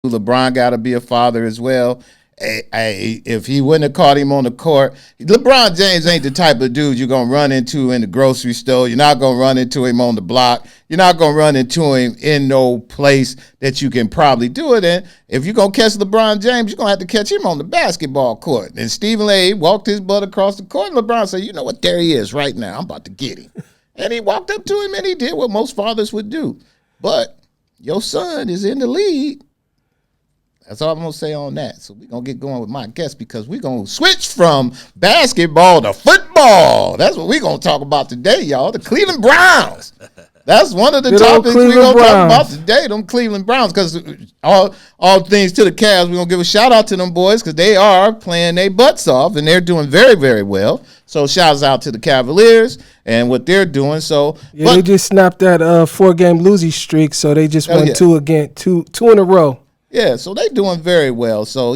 LeBron got to be a father as well. If he wouldn't have caught him on the court, LeBron James ain't the type of dude you're going to run into in the grocery store. You're not going to run into him on the block. You're not going to run into him in no place that you can probably do it in. If you're going to catch LeBron James, you're going to have to catch him on the basketball court. And Stephen A. walked his butt across the court, and LeBron said, you know what, there he is right now. I'm about to get him. And he walked up to him, and he did what most fathers would do. But your son is in the league. That's all I'm going to say on that. So we're going to get going with my guest because we're going to switch from basketball to football. That's what we're going to talk about today, y'all. The Cleveland Browns. That's one of the topics we're going to talk about today, them Cleveland Browns. Because all things to the Cavs, we're going to give a shout-out to them boys because they are playing their butts off, and they're doing very, very well. So shouts out to the Cavaliers and what they're doing. So they just snapped that 4-game losing streak, so they just won two in a row. Yeah, so they doing very well. So,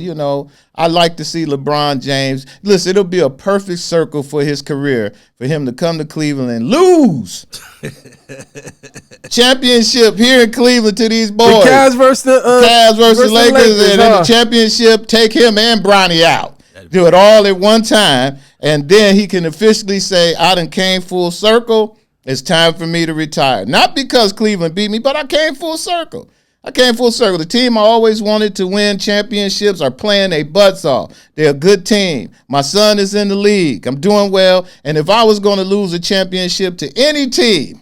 I like to see LeBron James. Listen, it'll be a perfect circle for his career for him to come to Cleveland and lose championship here in Cleveland to these boys. The Cavs versus the Lakers. And then the championship, take him and Bronny out. Do it all at one time. And then he can officially say, I done came full circle. It's time for me to retire. Not because Cleveland beat me, but I came full circle. The team I always wanted to win championships are playing their butts off. They're a good team. My son is in the league. I'm doing well. And if I was going to lose a championship to any team,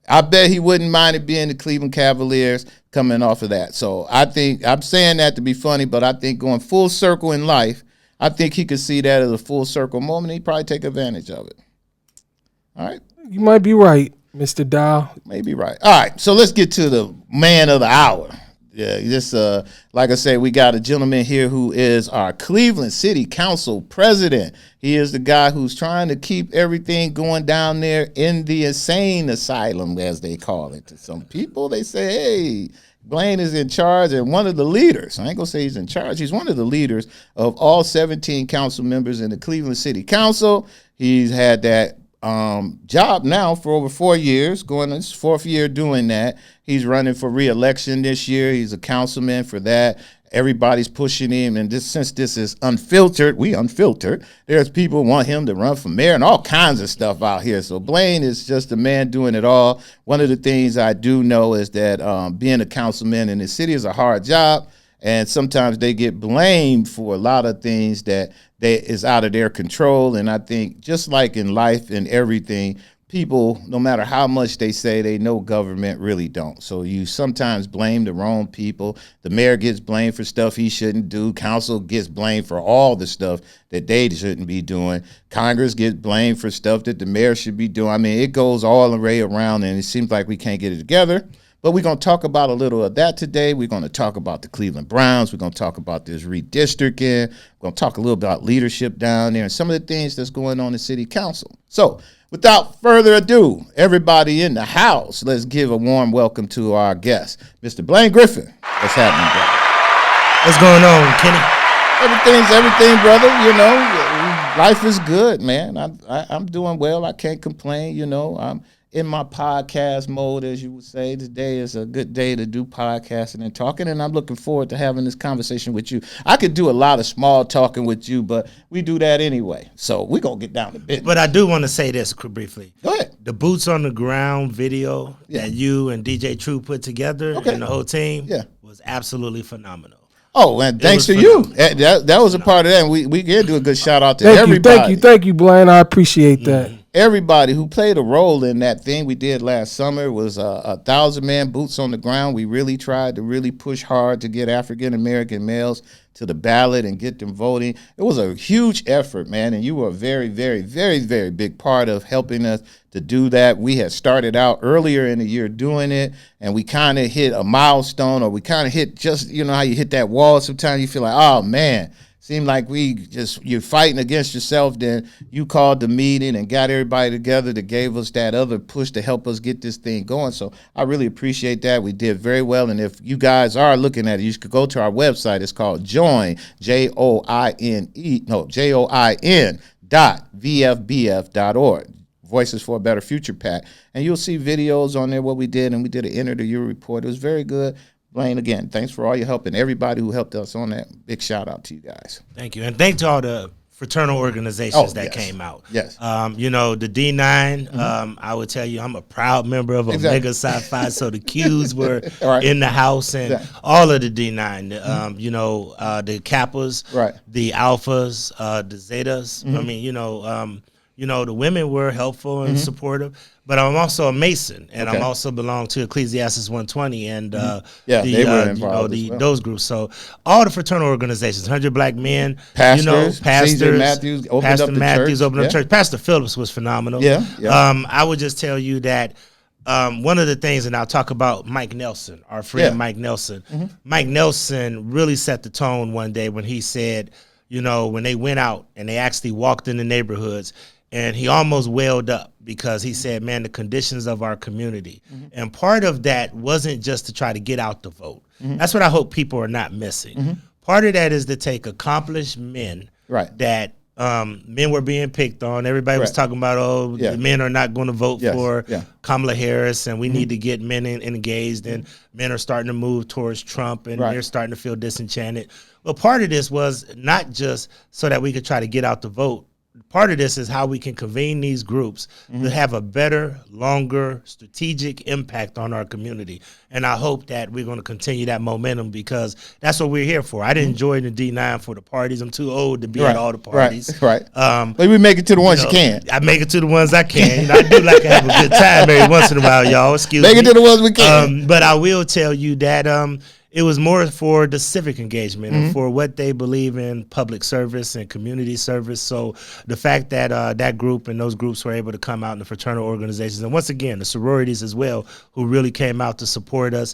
I bet he wouldn't mind it being the Cleveland Cavaliers coming off of that. So I think, I'm saying that to be funny, but I think going full circle in life, I think he could see that as a full circle moment. He'd probably take advantage of it. All right? You might be right, Mr. Dowell. Maybe right. All right, so let's get to the man of the hour. Yeah, just like I said, we got a gentleman here who is our Cleveland City Council president. He is the guy who's trying to keep everything going down there in the insane asylum, as they call it. To some people, they say, hey, Blaine is in charge and one of the leaders. I ain't going to say he's in charge. He's one of the leaders of all 17 council members in the Cleveland City Council. He's had that job now for over 4 years, going his fourth year doing that. He's running for re-election this year. He's a councilman for that. Everybody's pushing him, and since this is unfiltered, there's people who want him to run for mayor and all kinds of stuff out here. So Blaine is just a man doing it all. One of the things I do know is that being a councilman in the city is a hard job, and sometimes they get blamed for a lot of things that is out of their control. And I think just like in life and everything, people, no matter how much they say they know government, really don't. So you sometimes blame the wrong people. The mayor gets blamed for stuff he shouldn't do. Council gets blamed for all the stuff that they shouldn't be doing. Congress gets blamed for stuff that the mayor should be doing. I mean, it goes all the way around, and it seems like we can't get it together. But we're going to talk about a little of that today. We're going to talk about the Cleveland Browns. We're going to talk about this redistricting. We're going to talk a little about leadership down there and some of the things that's going on in city council. So without further ado, everybody in the house, let's give a warm welcome to our guest, Mr. Blaine Griffin. What's happening, brother? What's going on, Kenny? Everything's everything, brother. Life is good, man. I'm doing well. I can't complain. I'm in my podcast mode, as you would say. Today is a good day to do podcasting and talking, and I'm looking forward to having this conversation with you. I could do a lot of small talking with you, but we do that anyway. So we're going to get down to business. But I do want to say this briefly. Go ahead. The Boots on the Ground video that you and DJ True put together and the whole team was absolutely phenomenal. Oh, and thanks to you. That was a part of that. And we can do a good shout out to everybody. Thank you, Blaine. I appreciate that. Everybody who played a role in that thing we did last summer was 1,000-man Boots on the Ground. We really tried to really push hard to get African-American males to the ballot and get them voting. It was a huge effort, man, and you were a very, very, very, very big part of helping us to do that. We had started out earlier in the year doing it, and we kind of hit a milestone, or we kind of hit just, how you hit that wall. Sometimes you feel like, oh, man, seemed like you're fighting against yourself. Then you called the meeting and got everybody together that gave us that other push to help us get this thing going. So I really appreciate that. We did very well. And if you guys are looking at it, you could go to our website. It's called join.vfbf.org. Voices for a Better Future PAC. And you'll see videos on there, what we did, and we did an end of the year report. It was very good. Blaine, again, thanks for all your help and everybody who helped us on that. Big shout out to you guys. Thank you. And thank to all the fraternal organizations that came out. Yes. You know, the D9, I would tell you I'm a proud member of Omega Psi Phi, so the Qs were in the house, and all of the D9, you know, the Kappas, the Alphas, the Zetas. I mean, you know, the women were helpful and supportive. But I'm also a Mason, and I'm also belong to Ecclesiastes 120, and they were involved those groups. So all the fraternal organizations, 100 Black Men, pastors, you know, pastors, Matthews opened Pastor up the Matthews church. opened up church. Pastor Phillips was phenomenal. I would just tell you that one of the things, and I'll talk about Mike Nelson, our friend Mike Nelson. Mike Nelson really set the tone one day when he said, you know, when they went out and they actually walked in the neighborhoods, and he almost welled up because he said, man, the conditions of our community. And part of that wasn't just to try to get out the vote. That's what I hope people are not missing. Part of that is to take accomplished men that men were being picked on. Everybody was talking about, the men are not going to vote for Kamala Harris, and we need to get men engaged, and men are starting to move towards Trump, and they're starting to feel disenchanted. Well, part of this was not just so that we could try to get out the vote. Part of this is how we can convene these groups to have a better, longer, strategic impact on our community. And I hope that we're going to continue that momentum, because that's what we're here for. I didn't join the D9 for the parties. I'm too old to be at all the parties. But we make it to the ones you can. I make it to the ones I can. You know, I do like to have a good time every once in a while, y'all. Excuse me. Make it to the ones we can. But I will tell you that it was more for the civic engagement and for what they believe in public service and community service. So the fact that that group and those groups were able to come out in the fraternal organizations, and once again, the sororities as well, who really came out to support us,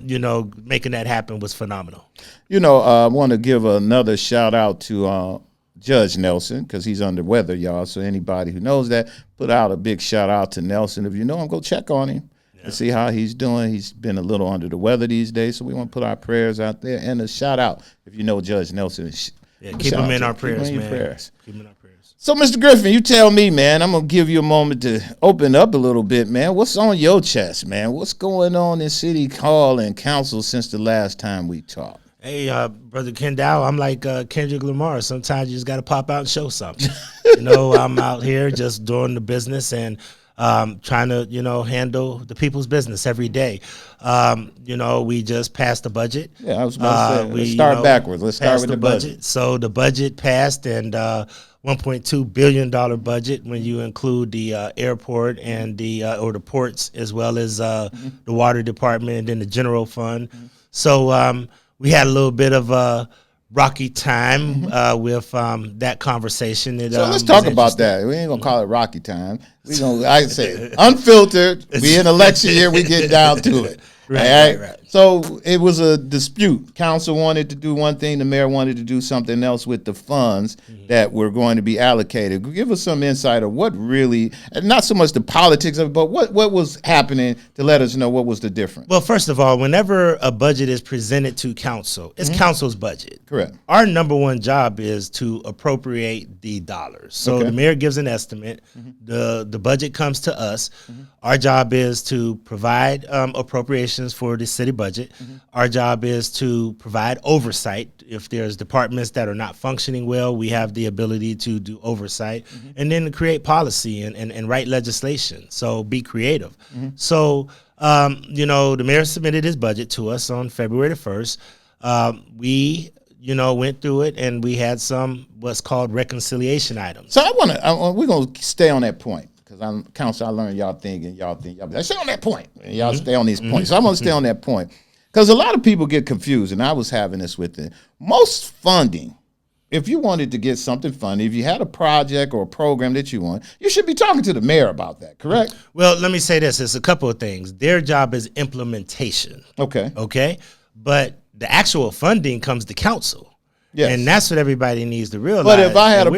you know, making that happen was phenomenal. You know, I want to give another shout out to Judge Nelson, because he's under weather, y'all. So anybody who knows that, put out a big shout out to Nelson. If you know him, go check on him. To see how he's doing. He's been a little under the weather these days, so we want to put our prayers out there. And a shout out, if you know Judge Nelson. Keep him in our prayers, man. Keep him in our prayers. So, Mr. Griffin, you tell me, man, I'm going to give you a moment to open up a little bit, man. What's on your chest, man? What's going on in City Hall and Council since the last time we talked? Hey, Brother Kenn Dowell, I'm like Kendrick Lamar. Sometimes you just got to pop out and show something. You know, I'm out here just doing the business and trying to, you know, handle the people's business every day. You know, we just passed the budget. Yeah, I was about to say, let's start backwards. Let's start with the budget. So the budget passed, and $1.2 billion budget when you include the airport and or the ports, as well as the water department and then the general fund. So we had a little bit of a rocky time with that conversation. So let's talk about that. We ain't gonna call it rocky time. We gonna, I say, unfiltered. We in election year. We get down to it. Right. So it was a dispute. Council wanted to do one thing. The mayor wanted to do something else with the funds that were going to be allocated. Give us some insight of what really, not so much the politics of it, but what was happening to let us know what was the difference. Well, first of all, whenever a budget is presented to council, it's council's budget. Correct. Our number one job is to appropriate the dollars. So the mayor gives an estimate. The budget comes to us. Our job is to provide appropriations for the city budget. Our job is to provide oversight. If there's departments that are not functioning well, we have the ability to do oversight, and then to create policy and write legislation. So be creative. So, you know, the mayor submitted his budget to us on February the 1st. We, you know, went through it, and we had some what's called reconciliation items. So we're going to stay on that point. Because I'm council, I learned y'all think y'all be like, stay on that point. And y'all stay on these points. So I'm going to stay on that point. Because a lot of people get confused, and I was having this with it. Most funding, if you wanted to get something funded, if you had a project or a program that you want, you should be talking to the mayor about that, correct? Well, let me say this. It's a couple of things. Their job is implementation. Okay. But the actual funding comes to council. Yes. And that's what everybody needs to realize. But if I had a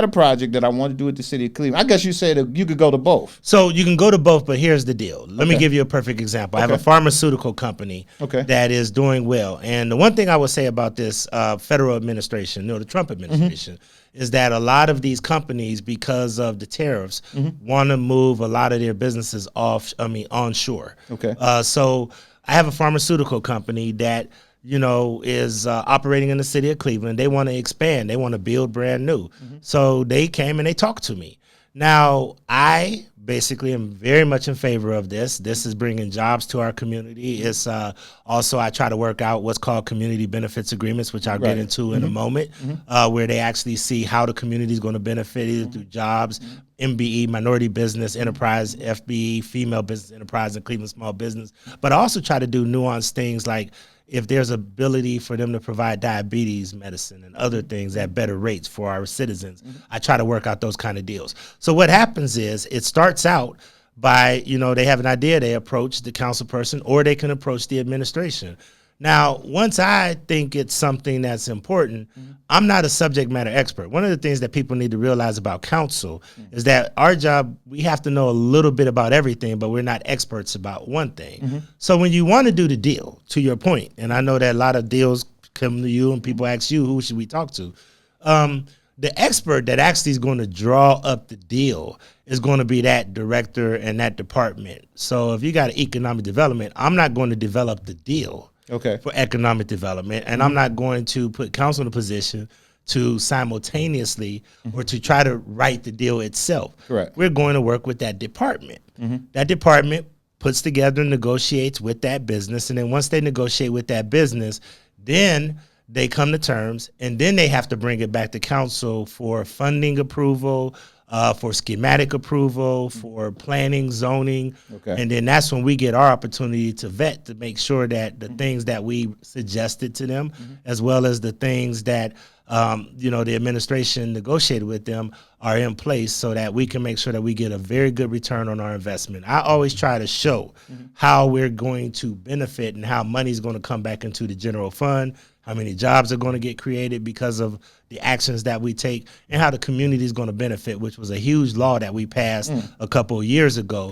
project that I wanted to do at the city of Cleveland, I guess you say that you could go to both. So you can go to both, but here's the deal. Let me give you a perfect example. I have a pharmaceutical company that is doing well. And the one thing I would say about this federal administration, the Trump administration, is that a lot of these companies, because of the tariffs, want to move a lot of their businesses onshore. So I have a pharmaceutical company that is operating in the city of Cleveland. They want to expand. They want to build brand new. So they came and they talked to me. Now, I basically am very much in favor of this. This is bringing jobs to our community. It's also, I try to work out what's called community benefits agreements, which I'll get into in a moment, where they actually see how the community is going to benefit either through jobs, MBE, minority business enterprise, FBE, female business enterprise, and Cleveland small business. But I also try to do nuanced things like if there's ability for them to provide diabetes medicine and other things at better rates for our citizens, I try to work out those kind of deals. So what happens is it starts out by, they have an idea, they approach the council person, or they can approach the administration. Now, once I think it's something that's important, I'm not a subject matter expert. One of the things that people need to realize about council is that our job, we have to know a little bit about everything, but we're not experts about one thing. So when you want to do the deal, to your point, and I know that a lot of deals come to you and people ask you, who should we talk to? The expert that actually is going to draw up the deal is going to be that director and that department. So if you got economic development, I'm not going to develop the deal for economic development, and I'm not going to put council in a position to simultaneously or to try to write the deal itself. Correct. We're going to work with that department. That department puts together and negotiates with that business, and then once they negotiate with that business, then they come to terms, and then they have to bring it back to council for funding approval, for schematic approval, for planning, zoning, and then that's when we get our opportunity to vet to make sure that the things that we suggested to them, as well as the things that the administration negotiated with them, are in place so that we can make sure that we get a very good return on our investment. I always try to show how we're going to benefit and how money is going to come back into the general fund, how many jobs are going to get created because of the actions that we take, and how the community is going to benefit, which was a huge law that we passed a couple of years ago.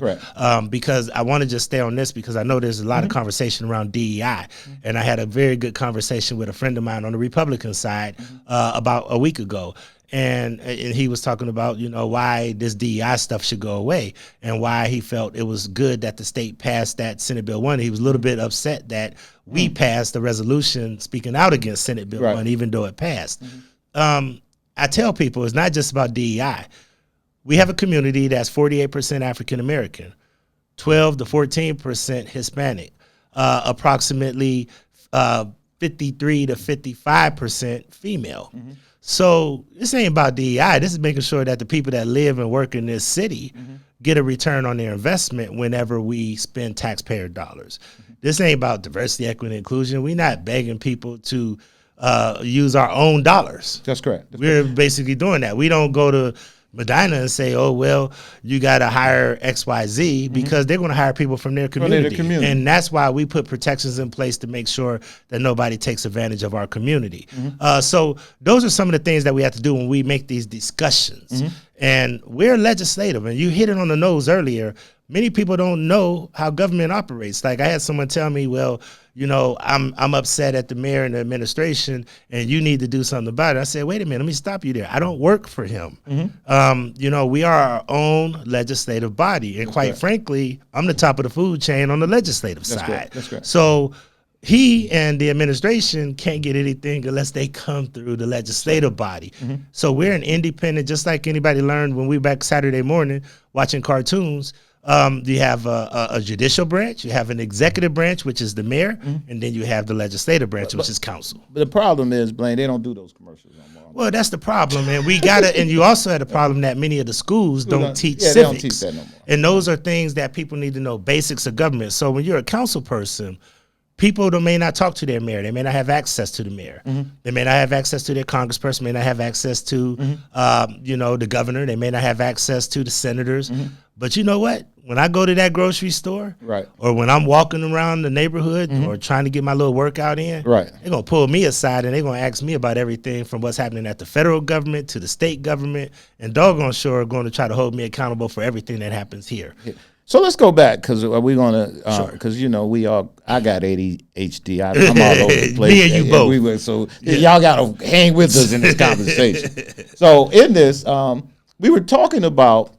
Because I want to just stay on this because I know there's a lot of conversation around DEI, and I had a very good conversation with a friend of mine on the Republican side about a week ago. And he was talking about, why this DEI stuff should go away and why he felt it was good that the state passed that Senate Bill 1. He was a little bit upset that we passed the resolution speaking out against Senate Bill 1, even though it passed. I tell people it's not just about DEI. We have a community that's 48% African American, 12 to 14% Hispanic, approximately 53 to 55% female. So this ain't about DEI. This is making sure that the people that live and work in this city get a return on their investment whenever we spend taxpayer dollars. This ain't about diversity, equity, and inclusion. We're not begging people to use our own dollars. That's correct. We're basically doing that. We don't go to Medina and say, oh, well, you got to hire XYZ because they're going to hire people from their community. And that's why we put protections in place to make sure that nobody takes advantage of our community. So those are some of the things that we have to do when we make these discussions. And we're legislative, and you hit it on the nose earlier. Many people don't know how government operates. Like I had someone tell me, well, I'm upset at the mayor and the administration, and you need to do something about it. I said, wait a minute, let me stop you there. I don't work for him. We are our own legislative body. And quite frankly, I'm the top of the food chain on the legislative side. That's correct. So he and the administration can't get anything unless they come through the legislative body. So we're an independent, just like anybody learned when we were back Saturday morning watching cartoons. You have a judicial branch, you have an executive branch, which is the mayor, and then you have the legislative branch, which is council. But the problem is, Blaine, they don't do those commercials no more. Well, that's the problem, and we gotta. And you also had a problem that many of the schools don't teach civics. They don't teach that no more. And those are things that people need to know, basics of government. So when you're a council person, people may not talk to their mayor. They may not have access to the mayor. They may not have access to their congressperson. May not have access to, the governor. They may not have access to the senators. But you know what? When I go to that grocery store, right, or when I'm walking around the neighborhood or trying to get my little workout in, right, they're going to pull me aside and they're going to ask me about everything from what's happening at the federal government to the state government, and doggone sure are going to try to hold me accountable for everything that happens here. So let's go back, because we're going to, because, Sure. I got ADHD. I'm all over the place. Me and you both. So y'all got to hang with us in this conversation. So in this, we were talking about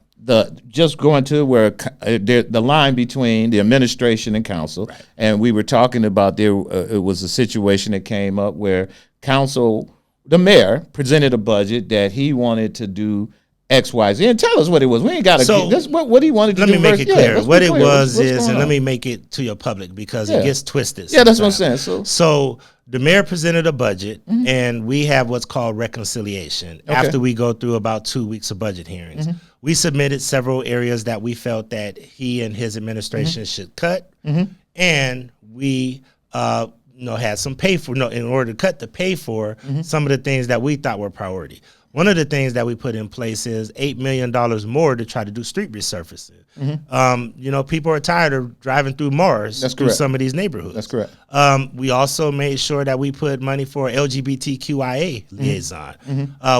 just going to where the line between the administration and council, right. And we were talking about it was a situation that came up where the mayor presented a budget that he wanted to do X, Y, Z. And tell us what it was. We ain't got to. What he wanted to do. Let me make it clear. What it was is, and let on? me make it to your public, because it gets twisted. Yeah, that's what I'm saying. So the mayor presented a budget, and we have what's called reconciliation. Okay. After we go through about 2 weeks of budget hearings, we submitted several areas that we felt that he and his administration should cut, and we had some pay for. In order to pay for some of the things that we thought were priority. One of the things that we put in place is $8 million more to try to do street resurfacing. People are tired of driving through Mars through some of these neighborhoods. That's correct. We also made sure that we put money for LGBTQIA liaison.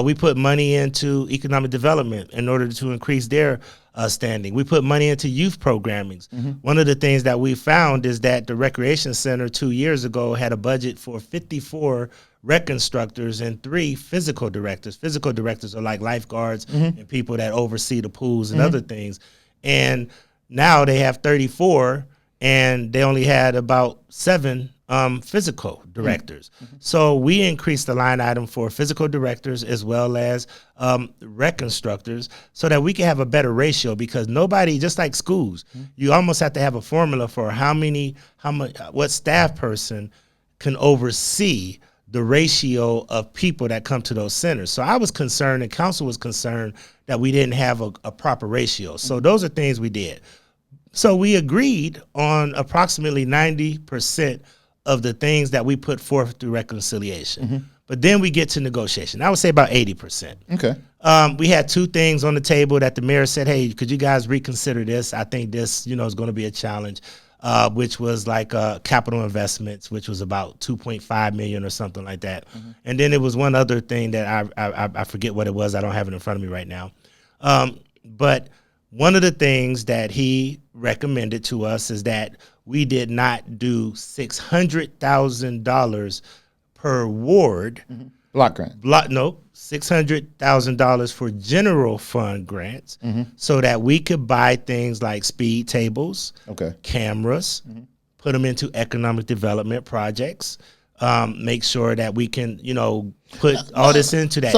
We put money into economic development in order to increase their standing. We put money into youth programming. One of the things that we found is that the recreation center 2 years ago had a budget for 54 rec instructors and 3 physical directors. Physical directors are like lifeguards and people that oversee the pools and other things. And now they have 34, and they only had about 7 physical directors. So we increased the line item for physical directors as well as rec instructors, so that we can have a better ratio, because nobody, just like schools, you almost have to have a formula for what staff person can oversee the ratio of people that come to those centers. So I was concerned, and council was concerned, that we didn't have a proper ratio. So those are things we did. So we agreed on approximately 90% of the things that we put forth through reconciliation. But then we get to negotiation. I would say about 80%. Okay. We had 2 things on the table that the mayor said, hey, could you guys reconsider this? I think this, is going to be a challenge. Which was like capital investments, which was about $2.5 million or something like that. And then it was one other thing that I forget what it was. I don't have it in front of me right now. But one of the things that he recommended to us is that we did not do $600,000 per ward. Block grant. $600,000 for general fund grants, so that we could buy things like speed tables, cameras, put them into economic development projects, make sure that we can, put all this into that.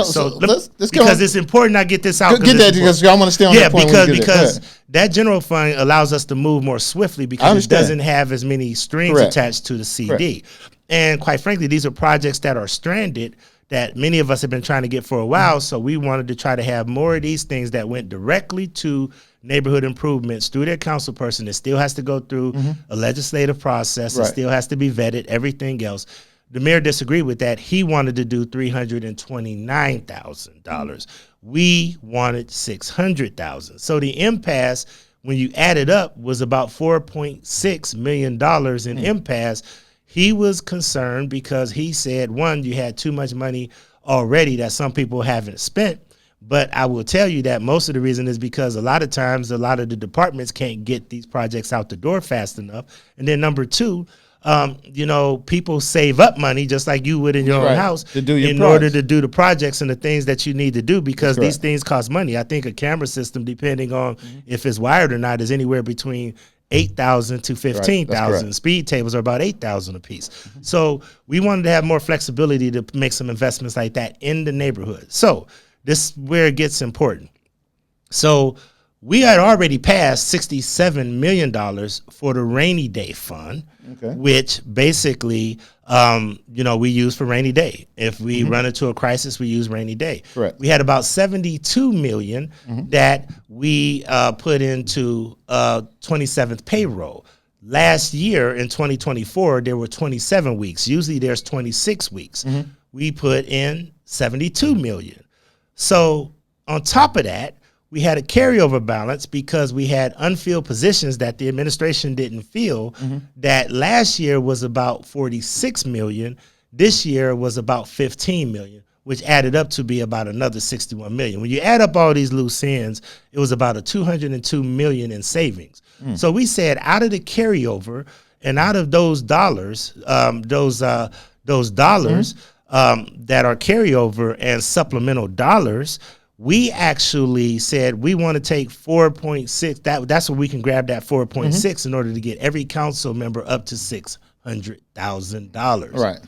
Because it's important I get this out. Get that, because I want to stay on that point. Because that general fund allows us to move more swiftly, because it doesn't have as many strings attached to the CD. And quite frankly, these are projects that are stranded that many of us have been trying to get for a while. So we wanted to try to have more of these things that went directly to neighborhood improvements through their council person. It still has to go through a legislative process. It still has to be vetted, everything else. The mayor disagreed with that. He wanted to do $329,000. We wanted $600,000. So the impasse, when you add it up, was about $4.6 million in impasse. He was concerned because he said, one, you had too much money already that some people haven't spent. But I will tell you that most of the reason is because a lot of times, a lot of the departments can't get these projects out the door fast enough. And then number 2, people save up money just like you would in your own house in order to do the projects and the things that you need to do, because these things cost money. I think a camera system, depending on if it's wired or not, is anywhere between $8,000 to $15,000. Speed tables are about $8,000 a piece. So we wanted to have more flexibility to make some investments like that in the neighborhood. So this is where it gets important. So we had already passed $67 million for the rainy day fund, which basically, we use for rainy day. If we run into a crisis, we use rainy day. Correct. We had about $72 million that we put into 27th payroll. Last year in 2024, there were 27 weeks. Usually there's 26 weeks. We put in $72 million. So on top of that, we had a carryover balance because we had unfilled positions that the administration didn't fill. That last year was about 46 million. This year was about 15 million, which added up to be about another 61 million. When you add up all these loose ends, it was about a 202 million in savings. So we said out of the carryover and out of those dollars, those dollars that are carryover and supplemental dollars, we actually said we want to take 4.6. That's where we can grab that 4.6 in order to get every council member up to $600,000. Right.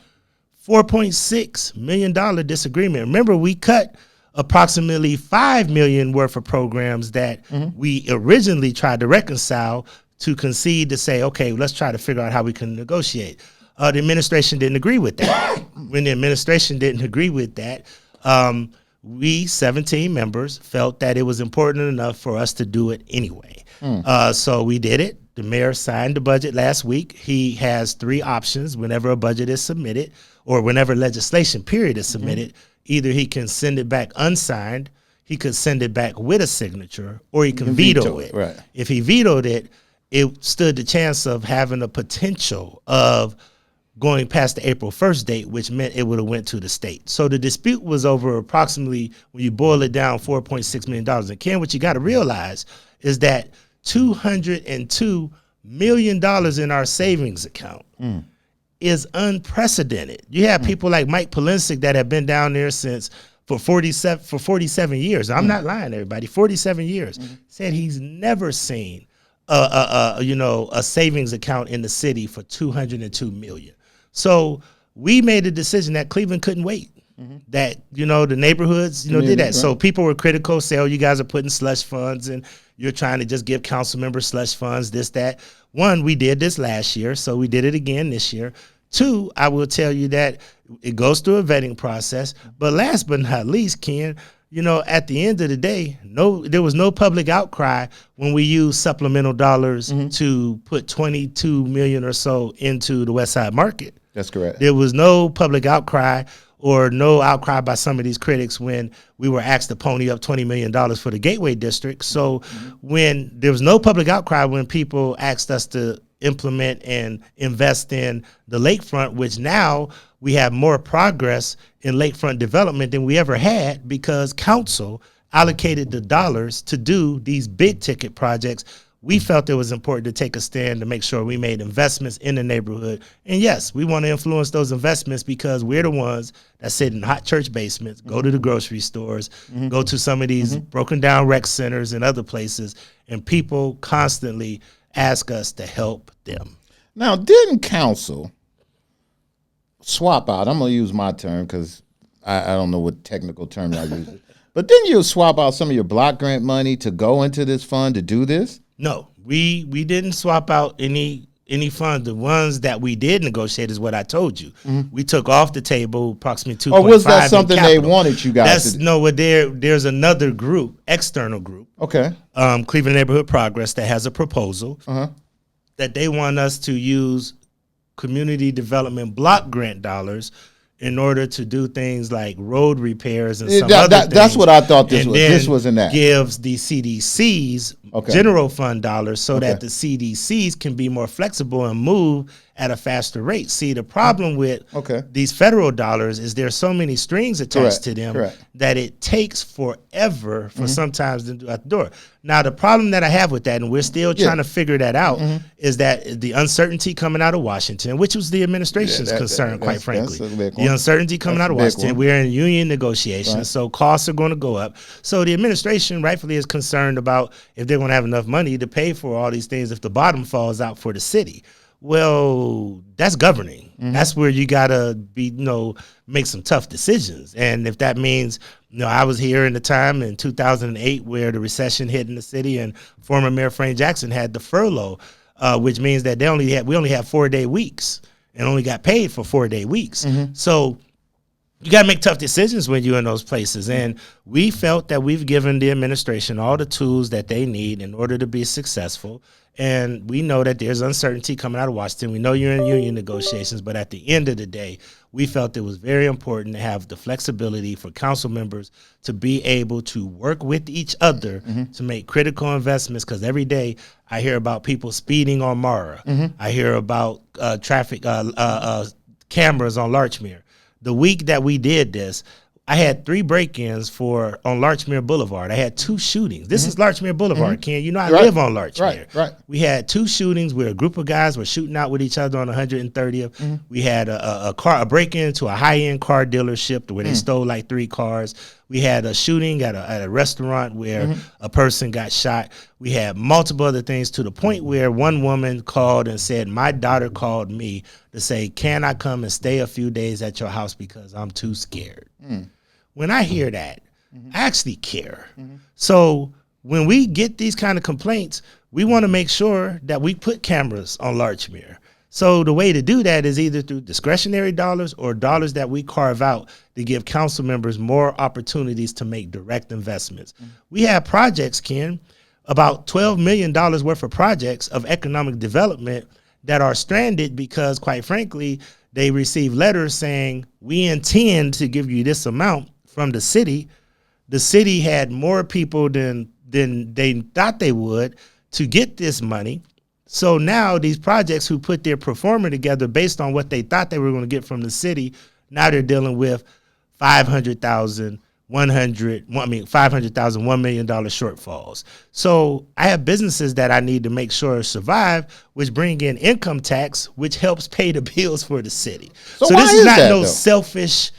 $4.6 million disagreement. Remember, we cut approximately $5 million worth of programs that we originally tried to reconcile to concede to say, okay, let's try to figure out how we can negotiate. The administration didn't agree with that. When the administration didn't agree with that, we 17 members felt that it was important enough for us to do it anyway. So we did it. The mayor signed the budget last week. He has 3 options whenever a budget is submitted or whenever legislation period is submitted. Either he can send it back unsigned, he could send it back with a signature, or he can veto it. Right. If he vetoed it, it stood the chance of having a potential of going past the April 1st date, which meant it would have went to the state. So the dispute was over approximately, when you boil it down, $4.6 million. And Ken, what you got to realize is that $202 million in our savings account is unprecedented. You have people like Mike Polensik that have been down there for 47 years. I'm not lying, everybody. 47 years. Said he's never seen a savings account in the city for $202 million. So we made a decision that Cleveland couldn't wait. That, the neighborhoods, did that. Right. So people were critical, say, oh, you guys are putting slush funds and you're trying to just give council members slush funds, this, that. One, we did this last year, so we did it again this year. 2, I will tell you that it goes through a vetting process. But last but not least, Ken, at the end of the day, there was no public outcry when we used supplemental dollars to put 22 million or so into the West Side Market. That's correct. There was no public outcry or no outcry by some of these critics when we were asked to pony up $20 million for the Gateway District. So when there was no public outcry when people asked us to implement and invest in the lakefront, which now we have more progress in lakefront development than we ever had because council allocated the dollars to do these big ticket projects. We felt it was important to take a stand to make sure we made investments in the neighborhood. And yes, we want to influence those investments because we're the ones that sit in hot church basements, go to the grocery stores, go to some of these broken down rec centers and other places, and people constantly ask us to help them. Now, didn't council swap out, I'm going to use my term because I don't know what technical term I use, but didn't you swap out some of your block grant money to go into this fund to do this? No, we didn't swap out any funds. The ones that we did negotiate is what I told you. We took off the table approximately 2.5. Or was that something they wanted you guys to do? No, there's another group, external group. Okay. Cleveland Neighborhood Progress that has a proposal that they want us to use community development block grant dollars in order to do things like road repairs and some other things. That's what I thought this was. This was in that. Gives the CDCs general fund dollars so that the CDCs can be more flexible and move at a faster rate. See, the problem with these federal dollars is there's so many strings attached to them that it takes forever for sometimes them to do out the door. Now, the problem that I have with that, and we're still trying to figure that out, is that the uncertainty coming out of Washington, which was the administration's concern, quite frankly. The uncertainty coming out of Washington, we're in union negotiations, so costs are going to go up. So the administration rightfully is concerned about if they're going to have enough money to pay for all these things if the bottom falls out for the city. Well, that's governing. That's where you gotta make some tough decisions. And if that means, I was here in the time in 2008 where the recession hit in the city, and former Mayor Frank Jackson had the furlough, which means that we only had 4-day weeks and only got paid for 4-day weeks. So you got to make tough decisions when you're in those places. And we felt that we've given the administration all the tools that they need in order to be successful. And we know that there's uncertainty coming out of Washington. We know you're in union negotiations, but at the end of the day, we felt it was very important to have the flexibility for council members to be able to work with each other to make critical investments. Because every day I hear about people speeding on Mara. I hear about traffic cameras on Larchmere. The week that we did this, I had 3 break-ins on Larchmere Boulevard. I had 2 shootings. This is Larchmere Boulevard, Ken. You know I live on Larchmere. Right. We had 2 shootings where a group of guys were shooting out with each other on 130th. We had a break-in to a high-end car dealership where they stole like 3 cars. We had a shooting at a restaurant where a person got shot. We had multiple other things, to the point where one woman called and said, my daughter called me to say, can I come and stay a few days at your house because I'm too scared? When I hear that, I actually care. So when we get these kind of complaints, we want to make sure that we put cameras on Larchmere. So the way to do that is either through discretionary dollars or dollars that we carve out to give council members more opportunities to make direct investments. We have projects, Ken, about $12 million worth of projects of economic development that are stranded because, quite frankly, they receive letters saying, we intend to give you this amount from the city. The city had more people than they thought they would to get this money. So now these projects who put their performer together based on what they thought they were going to get from the city, now they're dealing with $500,000, $1 million shortfalls. So I have businesses that I need to make sure survive, which bring in income tax, which helps pay the bills for the city. So this is not no selfish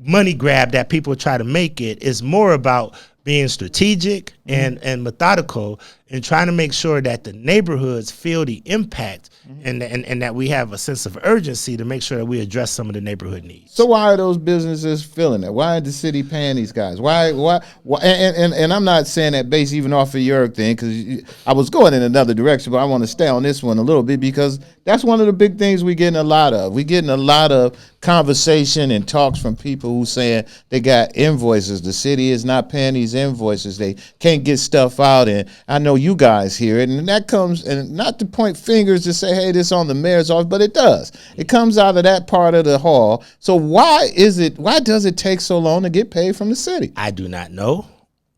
money grab that people try to make it. It's more about being strategic and methodical and trying to make sure that the neighborhoods feel the impact and that we have a sense of urgency to make sure that we address some of the neighborhood needs. So why are those businesses feeling that? Why is the city paying these guys? Why and I'm not saying that based even off of your thing, because I was going in another direction, but I want to stay on this one a little bit because that's one of the big things we're getting a lot of. We're getting a lot of conversation and talks from people who saying they got invoices. The city is not paying these invoices. They can't get stuff out. And I know you guys hear it. And that comes, and not to point fingers to say, hey, this on the mayor's office, but it does. It comes out of that part of the hall. So why does it take so long to get paid from the city? I do not know.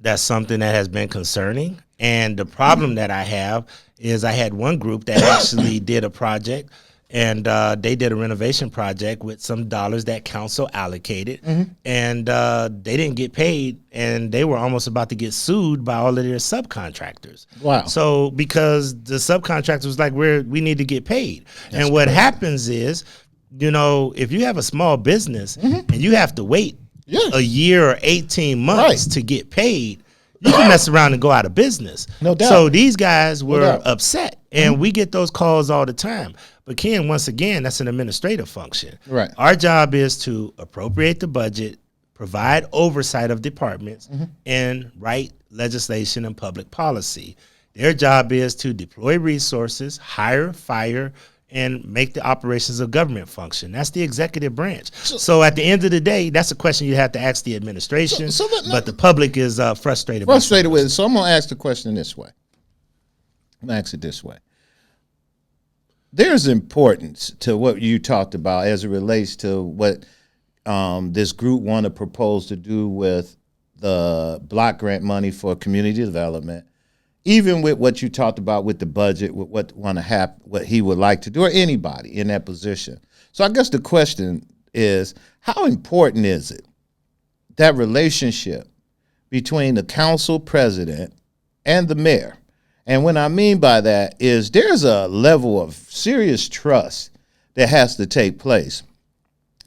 That's something that has been concerning. And the problem that I have is I had one group that actually did a project, and they did a renovation project with some dollars that council allocated, and they didn't get paid, and they were almost about to get sued by all of their subcontractors. Wow. So because the subcontractors was like, we need to get paid. That's and what crazy. Happens is, you know, if you have a small business and you have to wait a year or 18 months to get paid, you can mess around and go out of business. No doubt. So these guys were upset, and we get those calls all the time. But Ken, once again, that's an administrative function. Right. Our job is to appropriate the budget, provide oversight of departments, and write legislation and public policy. Their job is to deploy resources, hire, fire, and make the operations of government function. That's the executive branch. So at the end of the day, that's a question you have to ask the administration, but the public is frustrated with it. So I'm going to ask the question this way. I'm going to ask it this way. There's importance to what you talked about as it relates to what this group want to propose to do with the block grant money for community development, even with what you talked about with the budget, with what he would like to do, or anybody in that position. So I guess the question is, how important is it, that relationship between the council president and the mayor? And what I mean by that is there's a level of serious trust that has to take place.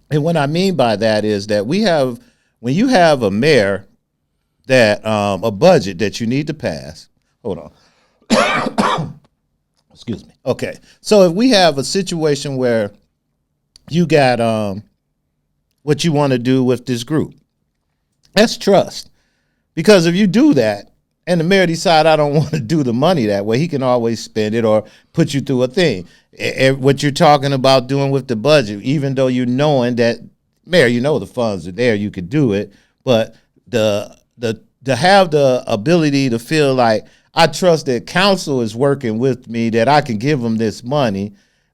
And what I mean by that is that when you have a mayor that a budget that you need to pass. Hold on. Excuse me. Okay. So if we have a situation where you got what you want to do with this group, that's trust. Because if you do that and the mayor decide I don't want to do the money that way, he can always spend it or put you through a thing. What you're talking about doing with the budget, even though you knowing that, mayor, you know the funds are there, you could do it, but to have the ability to feel like I trust that council is working with me, that I can give them this money,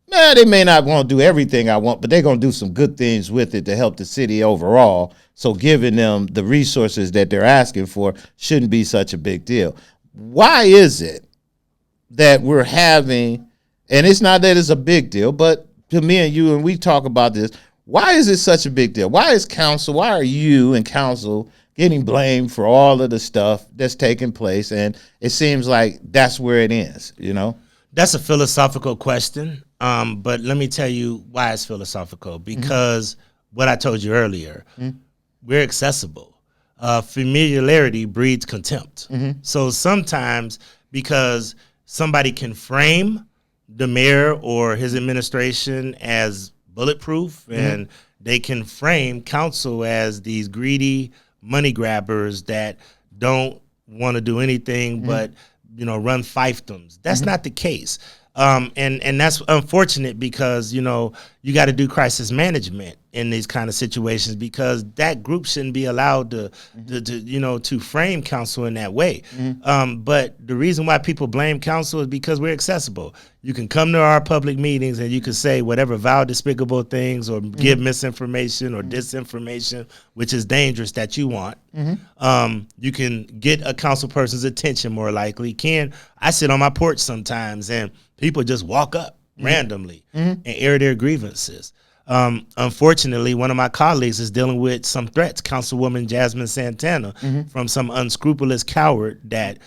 man, they may not want to do everything I want, but they're going to do some good things with it to help the city overall. So giving them the resources that they're asking for shouldn't be such a big deal. Why is it that we're having, and it's not that it's a big deal, but to me and you, and we talk about this, why is it such a big deal? Why are you and council getting blamed for all of the stuff that's taking place? And it seems like that's where it ends, you know? That's a philosophical question. But let me tell you why it's philosophical. Because what I told you earlier, we're accessible. Familiarity breeds contempt. So sometimes because somebody can frame the mayor or his administration as bulletproof, and they can frame council as these greedy money grabbers that don't want to do anything but run fiefdoms. That's not the case. And that's unfortunate because, you got to do crisis management in these kind of situations, because that group shouldn't be allowed to frame council in that way. But the reason why people blame council is because we're accessible. You can come to our public meetings and you can say whatever vile, despicable things or give misinformation or disinformation, which is dangerous, that you want. You can get a council person's attention more likely. I sit on my porch sometimes and people just walk up randomly and air their grievances. Unfortunately, one of my colleagues is dealing with some threats, Councilwoman Jasmine Santana, from some unscrupulous coward that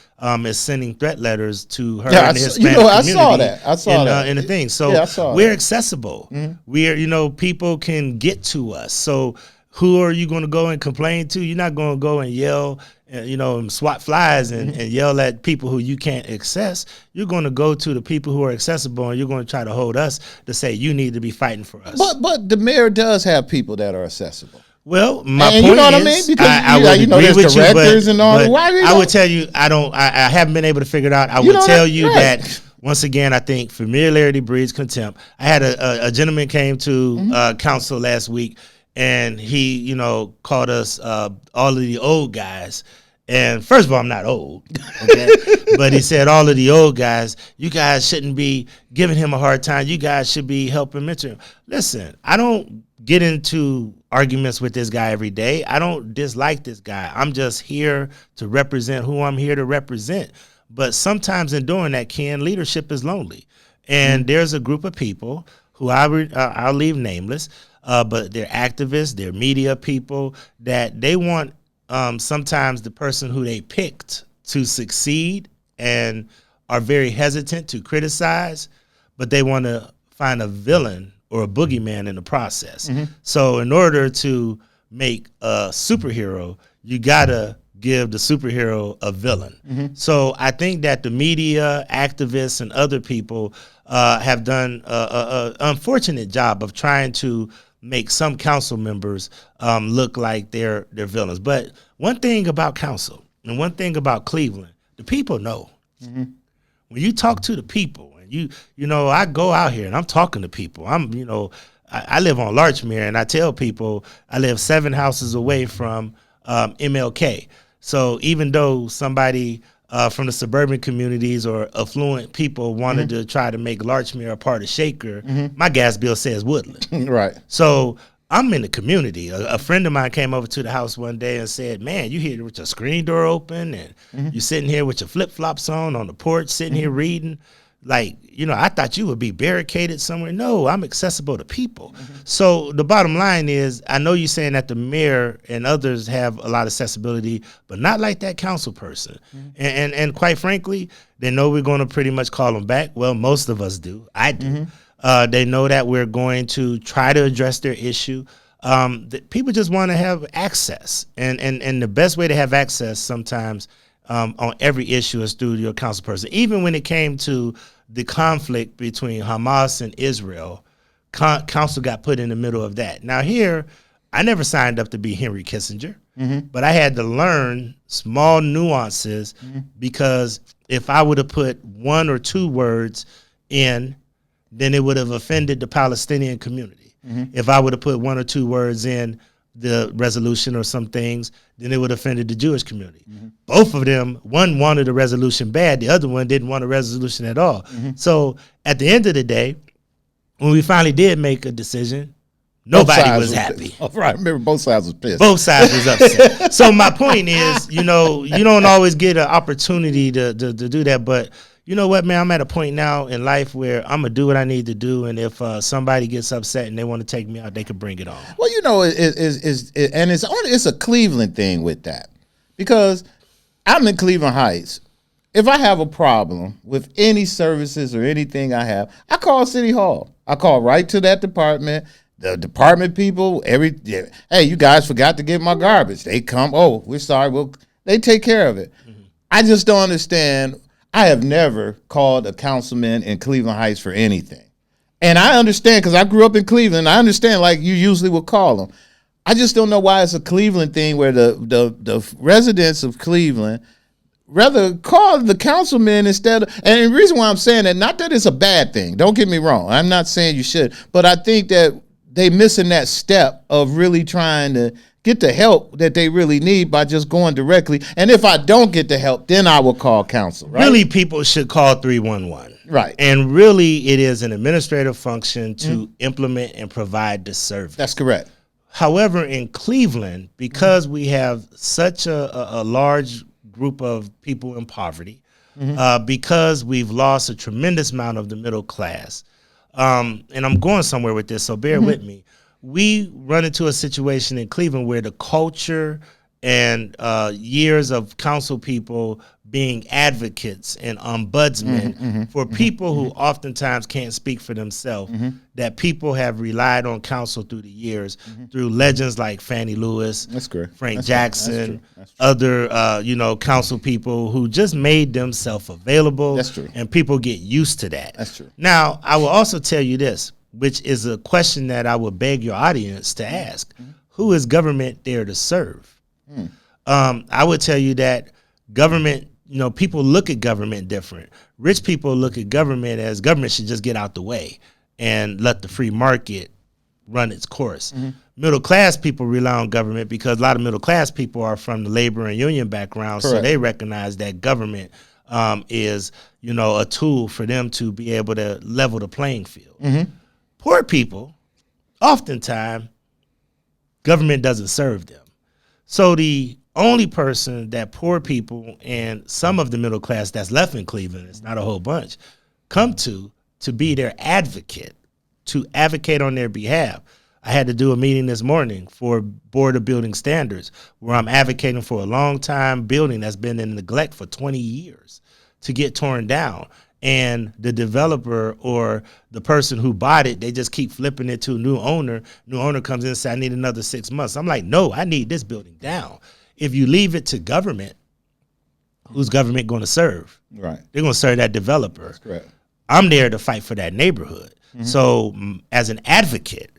is sending threat letters to her and the Hispanic community. I saw that. In the thing. So we're accessible. We're, people can get to us. So who are you going to go and complain to? You're not going to go and yell, and swat flies and yell at people who you can't access. You're going to go to the people who are accessible, and you're going to try to hold us to say you need to be fighting for us. But the mayor does have people that are accessible. Well, my point you know what is, I mean? Because I would agree there's with directors you, and all. I would tell you, I haven't been able to figure it out. I would tell you that. Once again, I think familiarity breeds contempt. I had a gentleman came to council last week, and he, called us all of the old guys. And first of all, I'm not old, okay? But he said, all of the old guys, you guys shouldn't be giving him a hard time. You guys should be helping mentor him. Listen, I don't get into arguments with this guy every day. I don't dislike this guy. I'm just here to represent who I'm here to represent. But sometimes in doing that, Ken, leadership is lonely. And there's a group of people who I'll leave nameless, but they're activists, they're media people, that they want sometimes the person who they picked to succeed and are very hesitant to criticize, but they want to find a villain or a boogeyman in the process. So in order to make a superhero, you got to give the superhero a villain. So I think that the media, activists, and other people have done an unfortunate job of trying to make some council members look like they're villains. But one thing about council and one thing about Cleveland, the people know. When you talk to the people, and I go out here and I'm talking to people. I live on Larchmere, and I tell people I live 7 houses away from MLK. So even though somebody from the suburban communities or affluent people wanted to try to make Larchmere a part of Shaker, my gas bill says Woodland. Right. So I'm in the community. A friend of mine came over to the house one day and said, man, you here with your screen door open and you're sitting here with your flip-flops on the porch, sitting here reading. Like, I thought you would be barricaded somewhere. No, I'm accessible to people. So the bottom line is, I know you're saying that the mayor and others have a lot of accessibility, but not like that council person. And quite frankly, they know we're going to pretty much call them back. Well, most of us do. I do. They know that we're going to try to address their issue. People just want to have access. And the best way to have access sometimes on every issue is through your council person. Even when it came to the conflict between Hamas and Israel, council got put in the middle of that. Now here, I never signed up to be Henry Kissinger, but I had to learn small nuances because if I would have put 1 or 2 words in, then it would have offended the Palestinian community. If I would have put 1 or 2 words in the resolution or some things, then it would have offended the Jewish community. Both of them, one wanted a resolution bad, the other one didn't want a resolution at all. So at the end of the day, when we finally did make a decision, nobody was happy. Right. I remember both sides was pissed. Both sides was upset. So my point is, you don't always get an opportunity to do that. But you know what, man? I'm at a point now in life where I'm going to do what I need to do. And if somebody gets upset and they want to take me out, they can bring it on. Well, it's a Cleveland thing with that. Because I'm in Cleveland Heights. If I have a problem with any services or anything I have, I call City Hall. I call right to that department. The department people, hey, you guys forgot to get my garbage. They come, oh, we're sorry. They take care of it. Mm-hmm. I just don't understand. I have never called a councilman in Cleveland Heights for anything. And I understand because I grew up in Cleveland. I understand like you usually would call them. I just don't know why it's a Cleveland thing where the residents of Cleveland rather call the councilman instead of, and the reason why I'm saying that, not that it's a bad thing. Don't get me wrong. I'm not saying you should, but I think that they missing that step of really trying to get the help that they really need by just going directly. And if I don't get the help, then I will call council. Right? Really, people should call 311. Right. And really, it is an administrative function to implement and provide the service. That's correct. However, in Cleveland, because we have such a large group of people in poverty, because we've lost a tremendous amount of the middle class, and I'm going somewhere with this, so bear with me. We run into a situation in Cleveland where the culture and years of council people being advocates and ombudsmen for people who oftentimes can't speak for themselves, that people have relied on council through the years, through legends like Fannie Lewis, Frank Jackson, other council people who just made themselves available. That's true. And people get used to that. That's true. Now, I will also tell you this, which is a question that I would beg your audience to ask. Who is government there to serve? I would tell you that government, people look at government different. Rich people look at government as government should just get out the way and let the free market run its course. Middle class people rely on government because a lot of middle class people are from the labor and union background. Correct. So they recognize that government is, a tool for them to be able to level the playing field. Poor people, oftentimes, government doesn't serve them. So the only person that poor people and some of the middle class that's left in Cleveland, it's not a whole bunch, come to be their advocate, to advocate on their behalf. I had to do a meeting this morning for Board of Building Standards where I'm advocating for a long time building that's been in neglect for 20 years to get torn down. And the developer or the person who bought it, they just keep flipping it to a new owner. New owner comes in and says, I need another 6 months. I'm like, no, I need this building down. If you leave it to government, who's government going to serve? Right. They're going to serve that developer. That's correct. I'm there to fight for that neighborhood. So as an advocate,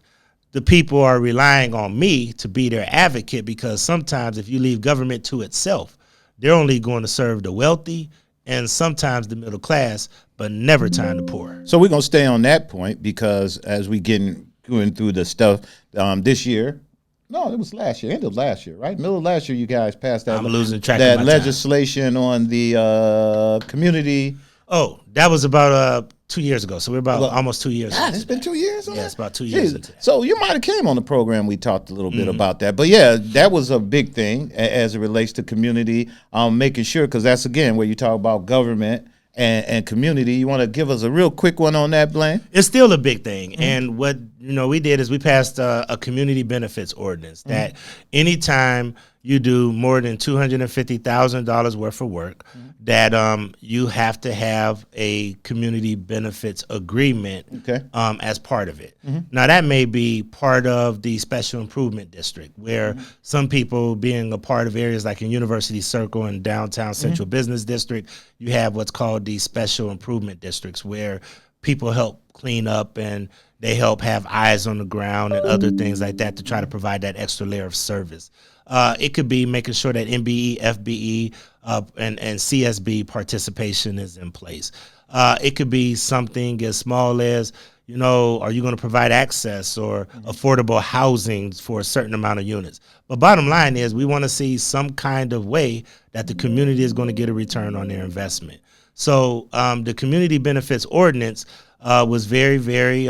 the people are relying on me to be their advocate because sometimes if you leave government to itself, they're only going to serve the wealthy and sometimes the middle class, but never time the poor. So we're going to stay on that point because as we going through the stuff this year, no, it was last year, end of last year, right? Middle of last year, you guys passed that. I'm losing track of my legislation on the community. Oh, that was about 2 years ago. So we're about almost 2 years. God, it's been 2 years on that? It's about 2 years into that. So you might have came on the program. We talked a little bit about that. But, yeah, that was a big thing as it relates to community, making sure, because that's, again, where you talk about government and community. You want to give us a real quick one on that, Blaine? It's still a big thing. And what we did is we passed a Community Benefits Ordinance that anytime you do more than $250,000 worth of work, that you have to have a community benefits agreement as part of it. Now, that may be part of the special improvement district, where some people being a part of areas like in University Circle and downtown Central Business District, you have what's called the special improvement districts, where people help clean up and they help have eyes on the ground and other things like that to try to provide that extra layer of service. It could be making sure that MBE, FBE, and CSB participation is in place. It could be something as small as, are you going to provide access or affordable housing for a certain amount of units? But bottom line is we want to see some kind of way that the community is going to get a return on their investment. So the Community Benefits Ordinance was very, very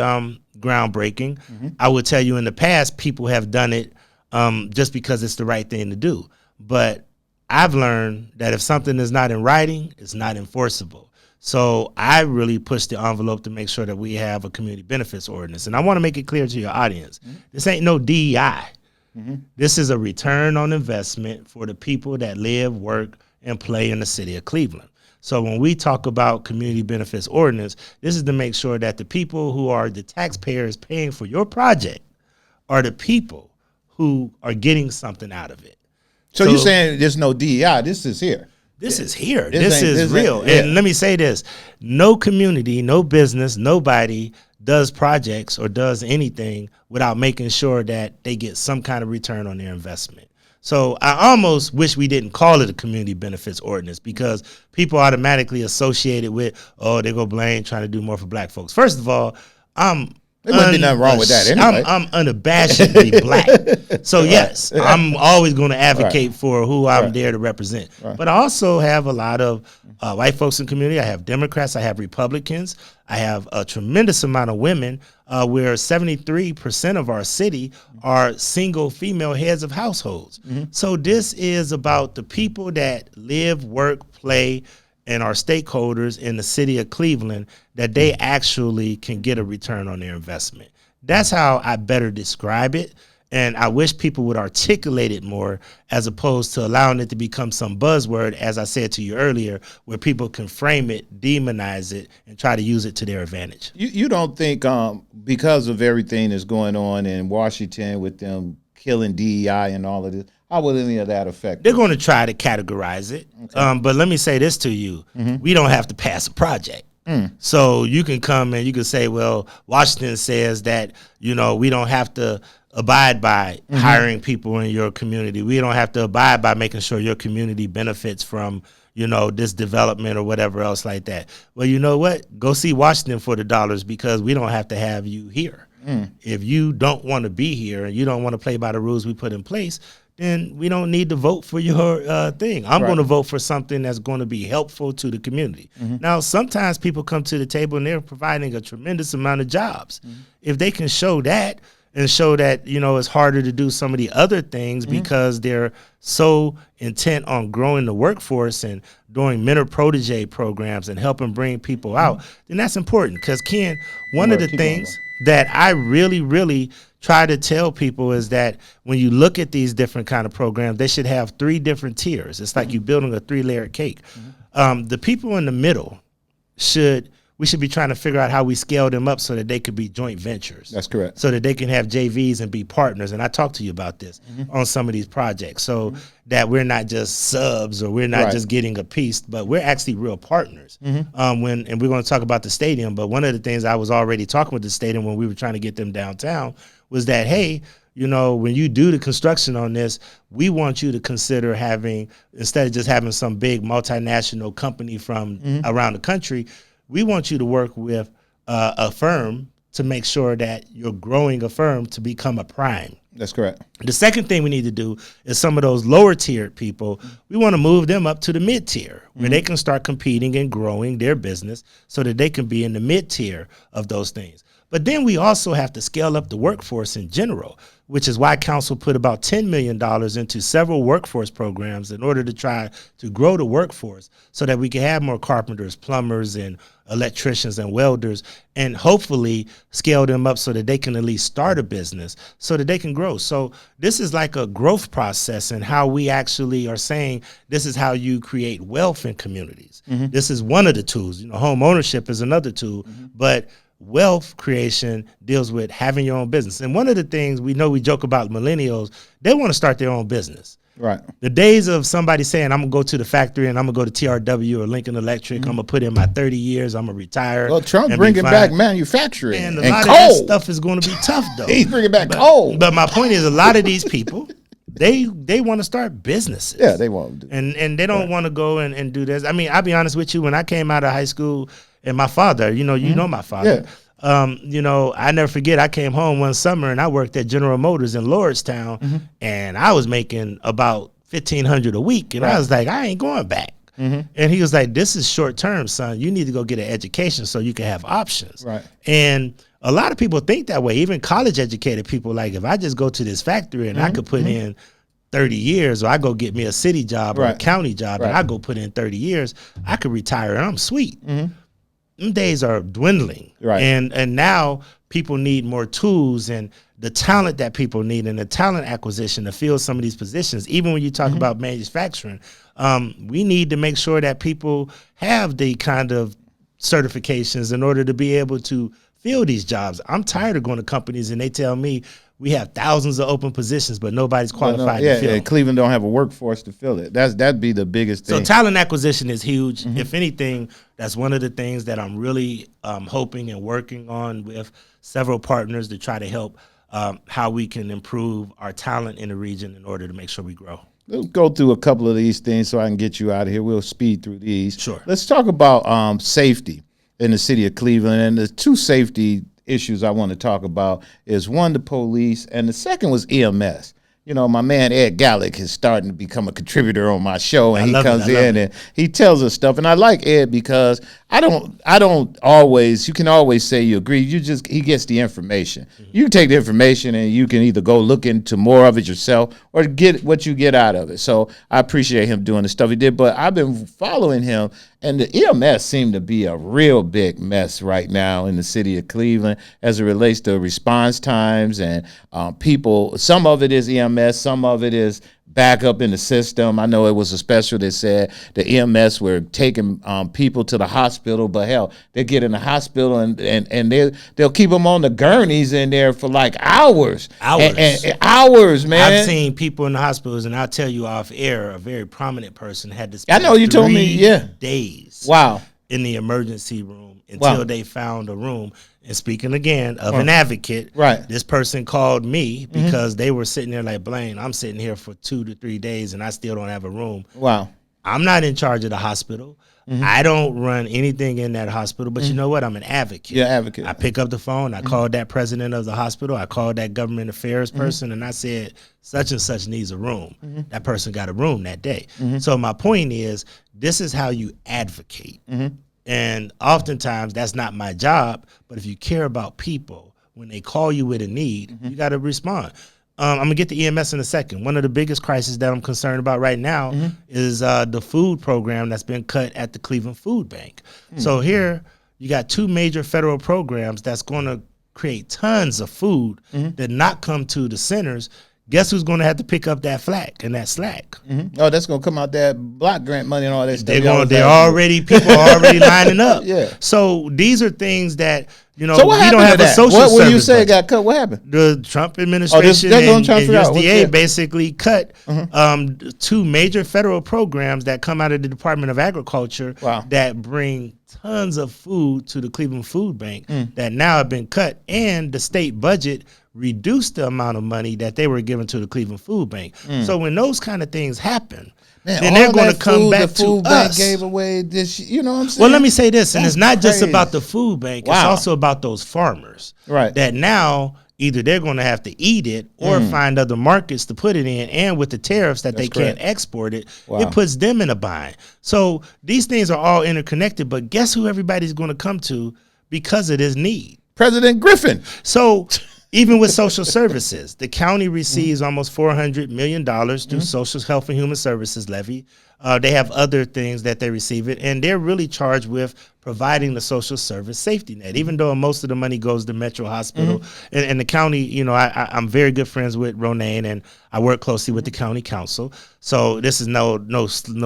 groundbreaking. I would tell you in the past, people have done it just because it's the right thing to do. But I've learned that if something is not in writing, it's not enforceable. So I really push the envelope to make sure that we have a community benefits ordinance. And I want to make it clear to your audience, this ain't no DEI. This is a return on investment for the people that live, work, and play in the city of Cleveland. So when we talk about community benefits ordinance, this is to make sure that the people who are the taxpayers paying for your project are the people who are getting something out of it. So you're saying there's no DEI, this is here. This is here. This is real. And let me say this. No community, no business, nobody does projects or does anything without making sure that they get some kind of return on their investment. So I almost wish we didn't call it a community benefits ordinance because people automatically associate it with, oh, they go Blaine trying to do more for black folks. First of all, there wouldn't be nothing wrong with that anyway. I'm unabashedly black. So yes, I'm always going to advocate for who I'm there to represent. But I also have a lot of white folks in the community. I have Democrats. I have Republicans. I have a tremendous amount of women where 73% of our city are single female heads of households. So this is about the people that live, work, play, and our stakeholders in the city of Cleveland, that they actually can get a return on their investment. That's how I better describe it. And I wish people would articulate it more as opposed to allowing it to become some buzzword, as I said to you earlier, where people can frame it, demonize it, and try to use it to their advantage. You don't think because of everything that's going on in Washington with them killing DEI and all of this, how will any of that affect? They're going to try to categorize it. Okay. But let me say this to you. We don't have to pass a project. So you can come and you can say, well, Washington says that, we don't have to abide by hiring people in your community. We don't have to abide by making sure your community benefits from, this development or whatever else like that. Well, you know what? Go see Washington for the dollars because we don't have to have you here. If you don't want to be here and you don't want to play by the rules we put in place, then we don't need to vote for your thing. I'm going to vote for something that's going to be helpful to the community. Now, sometimes people come to the table and they're providing a tremendous amount of jobs. If they can show that and show that, it's harder to do some of the other things because they're so intent on growing the workforce and doing mentor protege programs and helping bring people out, then that's important. Because, Ken, one of the things that I really, really try to tell people is that when you look at these different kind of programs, they should have 3 different tiers. It's like you're building a 3-layered cake. The people in the middle we should be trying to figure out how we scale them up so that they could be joint ventures. That's correct. So that they can have JVs and be partners. And I talked to you about this on some of these projects. So that we're not just subs or we're not just getting a piece, but we're actually real partners. And we're going to talk about the stadium. But one of the things I was already talking with the stadium when we were trying to get them downtown was that, hey, when you do the construction on this, we want you to consider having, instead of just having some big multinational company from around the country, we want you to work with a firm to make sure that you're growing a firm to become a prime. That's correct. The second thing we need to do is some of those lower tiered people, we want to move them up to the mid tier where they can start competing and growing their business so that they can be in the mid tier of those things. But then we also have to scale up the workforce in general, which is why council put about $10 million into several workforce programs in order to try to grow the workforce so that we can have more carpenters, plumbers, and electricians and welders, and hopefully scale them up so that they can at least start a business so that they can grow. So this is like a growth process and how we actually are saying this is how you create wealth in communities. This is one of the tools. Home ownership is another tool, but wealth creation deals with having your own business. And one of the things we joke about millennials, they want to start their own business. Right. The days of somebody saying, I'm going to go to the factory and I'm going to go to TRW or Lincoln Electric, I'm going to put in my 30 years, I'm going to retire. Well, Trump's bringing back manufacturing and a lot coal. Of that stuff is going to be tough, though. He's bringing back coal. But my point is a lot of these people, they want to start businesses. Yeah, they want to do and they don't want to go and do this. I mean, I'll be honest with you, when I came out of high school and my father, you know my father. Yeah. I never forget, I came home one summer and I worked at General Motors in Lordstown and I was making about $1,500 a week. And I was like, I ain't going back. And he was like, this is short term, son. You need to go get an education so you can have options. Right. And a lot of people think that way. Even college educated people, like, if I just go to this factory and I could put in 30 years, or I go get me a city job or a county job and I go put in 30 years, I could retire and I'm sweet. Them days are dwindling. And now people need more tools and the talent that people need and the talent acquisition to fill some of these positions. Even when you talk about manufacturing, we need to make sure that people have the kind of certifications in order to be able to fill these jobs. I'm tired of going to companies and they tell me we have thousands of open positions, but nobody's qualified to fill them. Cleveland don't have a workforce to fill it. That'd be the biggest thing. So talent acquisition is huge. If anything, that's one of the things that I'm really hoping and working on with several partners to try to help how we can improve our talent in the region in order to make sure we grow. Let's go through a couple of these things so I can get you out of here. We'll speed through these. Sure. Let's talk about safety in the city of Cleveland. And the two safety issues I want to talk about is one, the police, and the second was EMS. You know, my man Ed Gallick is starting to become a contributor on my show, and he comes in and he tells us stuff. And I like Ed because I don't always, you can always say you agree. He gets the information. You take the information and you can either go look into more of it yourself or get what you get out of it. So I appreciate him doing the stuff he did, but I've been following him, and the EMS seemed to be a real big mess right now in the city of Cleveland as it relates to response times and people. Some of it is EMS, some of it is back up in the system. I know it was a special that said the EMS were taking people to the hospital, but hell, they get in the hospital and they'll keep them on the gurneys in there for like hours. And hours, man. I've seen people in the hospitals, and I'll tell you off air, a very prominent person had to spend I know you told me, 3 days wow. in the emergency room until they found a room. And speaking again of an advocate, this person called me because they were sitting there like, Blaine, I'm sitting here for 2 to 3 days and I still don't have a room. Wow. I'm not in charge of the hospital. I don't run anything in that hospital, but you know what? I'm an advocate. You're an advocate. I pick up the phone. I called that president of the hospital. I called that government affairs person, and I said, such and such needs a room. That person got a room that day. So my point is, this is how you advocate. And oftentimes that's not my job, but if you care about people, when they call you with a need, you got to respond. I'm going to get to EMS in a second. One of the biggest crises that I'm concerned about right now is the food program that's been cut at the Cleveland Food Bank. So here you got 2 major federal programs that's going to create tons of food that not come to the centers. Guess who's going to have to pick up that slack? Oh, that's going to come out that block grant money and all that stuff. People are already lining up. So these are things that, you know, so what happened don't have to that? a social what service you say got cut? What happened? The Trump administration and USDA basically cut 2 major federal programs that come out of the Department of Agriculture that bring tons of food to the Cleveland Food Bank that now have been cut, and the state budget reduced the amount of money that they were giving to the Cleveland Food Bank. So when those kind of things happen, then they're going to come back to food us. Bank gave away this, you know what I'm saying? Well, let me say this, and it's not just about the food bank. It's also about those farmers that now either they're going to have to eat it or find other markets to put it in, and with the tariffs that they can't export it, it puts them in a bind. So these things are all interconnected, but guess who everybody's going to come to because of this need? President Griffin. So even with social services, the county receives almost $400 million through Social Health and Human Services levy. They have other things that they receive it, and they're really charged with providing the social service safety net, even though most of the money goes to Metro Hospital. And the county, you know, I'm very good friends with Ronaine, and I work closely with the county council. So this is no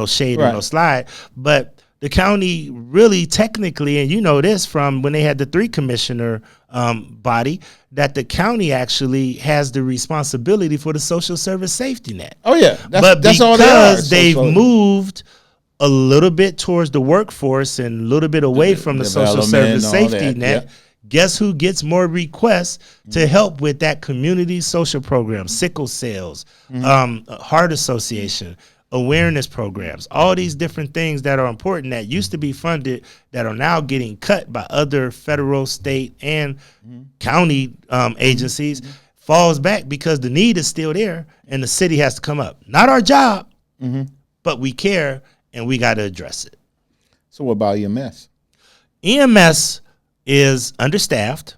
shade or no slide, but the county really technically, and you know this from when they had the 3-commissioner body, that the county actually has the responsibility for the social service safety net. Oh yeah, that's all they are. Because they've moved a little bit towards the workforce and a little bit away from the social service safety net. Guess who gets more requests to help with that community social program, sickle cells, heart association, awareness programs, all these different things that are important that used to be funded that are now getting cut by other federal, state, and county agencies, falls back because the need is still there and the city has to come up. Not our job, but we care and we got to address it. So what about EMS? EMS is understaffed.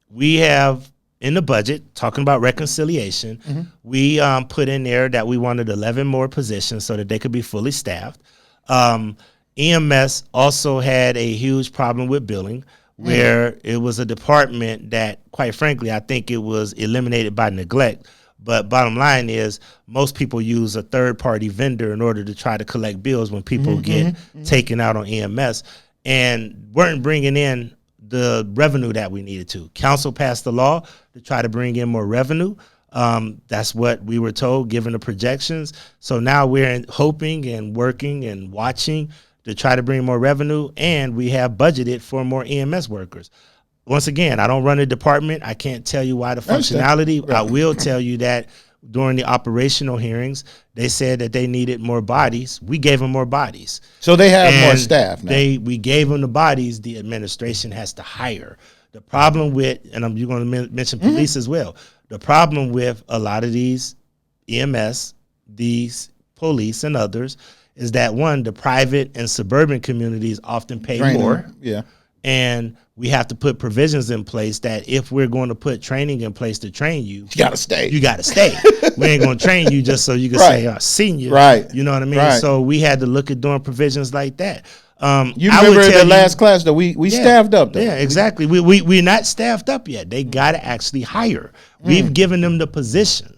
we have in the budget, talking about reconciliation, we put in there that we wanted 11 more positions so that they could be fully staffed. EMS also had a huge problem with billing, where it was a department that, quite frankly, I think it was eliminated by neglect. But bottom line is, most people use a third-party vendor in order to try to collect bills when people get taken out on EMS, and weren't bringing in the revenue that we needed to. Council passed the law to try to bring in more revenue. That's what we were told, given the projections. So now we're hoping and working and watching to try to bring more revenue, and we have budgeted for more EMS workers. Once again, I don't run a department. I can't tell you why the functionality. Right. I will tell you that during the operational hearings, they said that they needed more bodies. We gave them more bodies. So they have more staff now. We gave them the bodies. The administration has to hire. The problem with, and you're going to mention police as well, the problem with a lot of these EMS, these police and others, is that, one, the private and suburban communities often pay more. Yeah. And we have to put provisions in place that if we're going to put training in place to train you, you got to stay. You got to stay. We ain't going to train you just so you can say senior. Right. You know what I mean? Right. So we had to look at doing provisions like that. You remember the last class that we staffed up though. Yeah, exactly. We're not staffed up yet. They got to actually hire. We've given them the positions.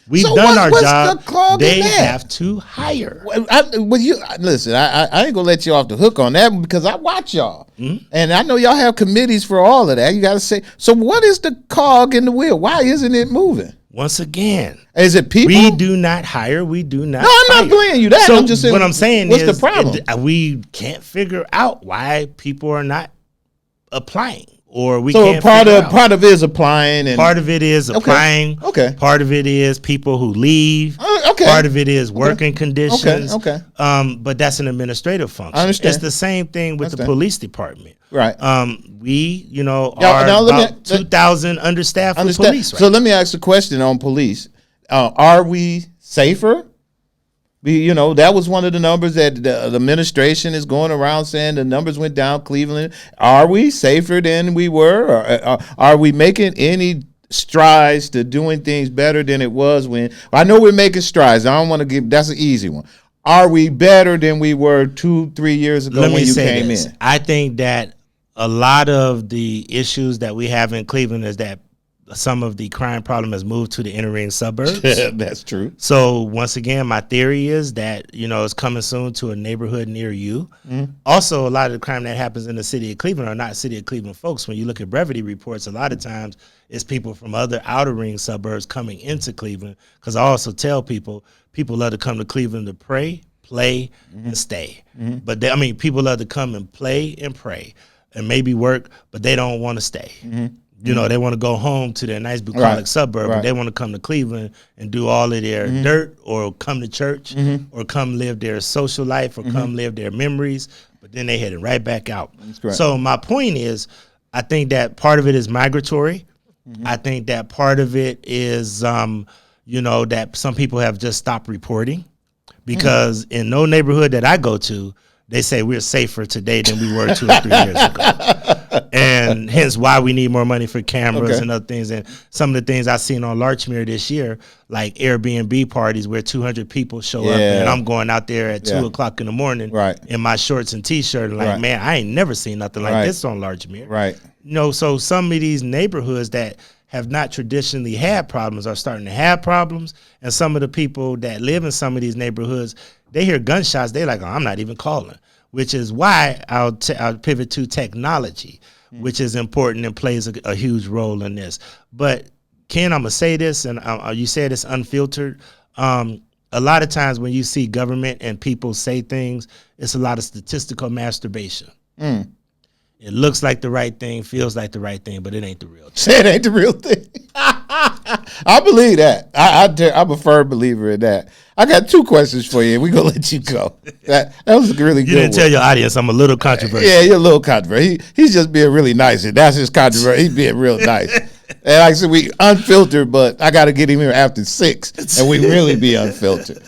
We've done our job. They have to hire. Listen, I ain't gonna let you off the hook on that because I watch y'all, and I know y'all have committees for all of that. You got to say, so what is the cog in the wheel? Why isn't it moving? Once again, is it people? We do not hire. We do not. No, I'm not blaming you. That so I'm just saying. What I'm saying what's is, the problem? We can't figure out why people are not applying. Or we so can't part of it is applying, and part of it is applying. Okay. Part of it is people who leave. Okay. Part of it is working conditions. Okay. But that's an administrative function. I understand. It's the same thing with the police department. Right. We, are about 2,000 understaffed with police. Right? So let me ask a question on police. Are we safer? That was one of the numbers that the administration is going around saying the numbers went down. Cleveland. Are we safer than we were? Or are we making any strides to doing things better than it was when? I know we're making strides. I don't want to give. That's an easy one. Are we better than we were 2-3 years ago when you came in? I think that a lot of the issues that we have in Cleveland is that some of the crime problem has moved to the inner ring suburbs. That's true. So once again, my theory is that, it's coming soon to a neighborhood near you. Also, a lot of the crime that happens in the city of Cleveland are not city of Cleveland folks. When you look at brevity reports, a lot of times it's people from other outer ring suburbs coming into Cleveland. Because I also tell people love to come to Cleveland to pray, play, and stay. But people love to come and play and pray and maybe work, but they don't want to stay. They want to go home to their nice bucolic suburb, but they want to come to Cleveland and do all of their dirt, or come to church, or come live their social life, or come live their memories, but then they headed right back out. So my point is, I think that part of it is migratory. I think that part of it is, that some people have just stopped reporting, because in no neighborhood that I go to, they say we're safer today than we were 2 or 3 years ago. And hence why we need more money for cameras and other things. And some of the things I've seen on Larchmere this year, like Airbnb parties where 200 people show up, and I'm going out there at 2 o'clock in the morning in my shorts and T-shirt, and man, I ain't never seen nothing like this on Larchmere. Right. So some of these neighborhoods that have not traditionally had problems are starting to have problems. And some of the people that live in some of these neighborhoods, they hear gunshots, they're like, I'm not even calling, which is why I'll pivot to technology, which is important and plays a huge role in this. But, Ken, I'm going to say this, and you said it's unfiltered. A lot of times when you see government and people say things, it's a lot of statistical masturbation. It looks like the right thing, feels like the right thing, but it ain't the real thing. Say it ain't the real thing. I believe that. I'm a firm believer in that. I got 2 questions for you. We're going to let you go. That was a really good one. You didn't tell your audience I'm a little controversial. Yeah, you're a little controversial. He's just being really nice. And that's his controversy. He's being real nice. And like I said, we unfiltered, but I got to get him here after 6, and we really be unfiltered.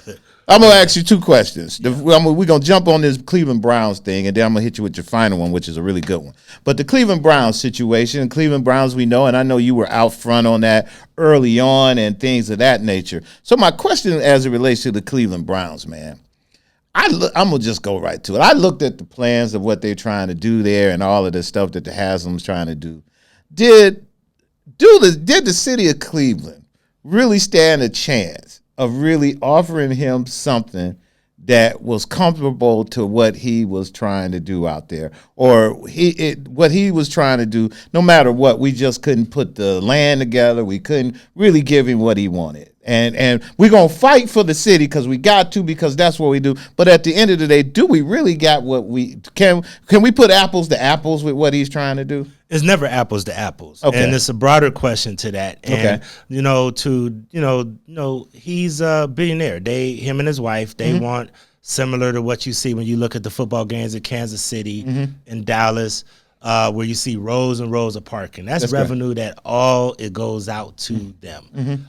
I'm going to ask you two questions. We're going to jump on this Cleveland Browns thing, and then I'm going to hit you with your final one, which is a really good one. But the Cleveland Browns situation, Cleveland Browns we know, and I know you were out front on that early on and things of that nature. So my question as it relates to the Cleveland Browns, man, I'm going to just go right to it. I looked at the plans of what they're trying to do there and all of the stuff that the Haslam's trying to do. Did the city of Cleveland really stand a chance of really offering him something that was comparable to what he was trying to do out there, or what he was trying to do? No matter what, we just couldn't put the land together. We couldn't really give him what he wanted, and we're gonna fight for the city because we got to, because that's what we do. But at the end of the day, do we really got what we can? Can we put apples to apples with what he's trying to do? It's never apples to apples, and it's a broader question to that. And he's a billionaire. Him and his wife, they want similar to what you see when you look at the football games in Kansas City and Dallas, where you see rows and rows of parking. That's revenue that it goes out to them.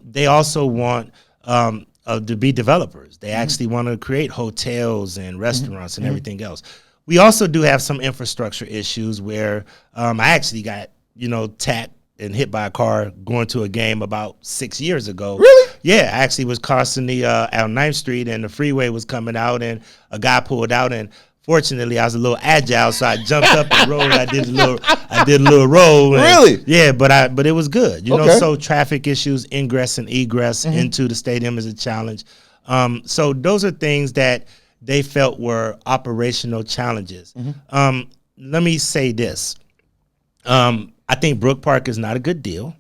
They also want to be developers. They actually want to create hotels and restaurants and everything else. We also do have some infrastructure issues where I actually got, tapped and hit by a car going to a game about 6 years ago. Really? Yeah, I actually was crossing the out 9th Street, and the freeway was coming out, and a guy pulled out, and fortunately I was a little agile, so I jumped up and rolled. I did a little roll. Really? Yeah, but it was good. So traffic issues, ingress and egress into the stadium is a challenge. So those are things that they felt were operational challenges. Let me say this. I think Brook Park is not a good deal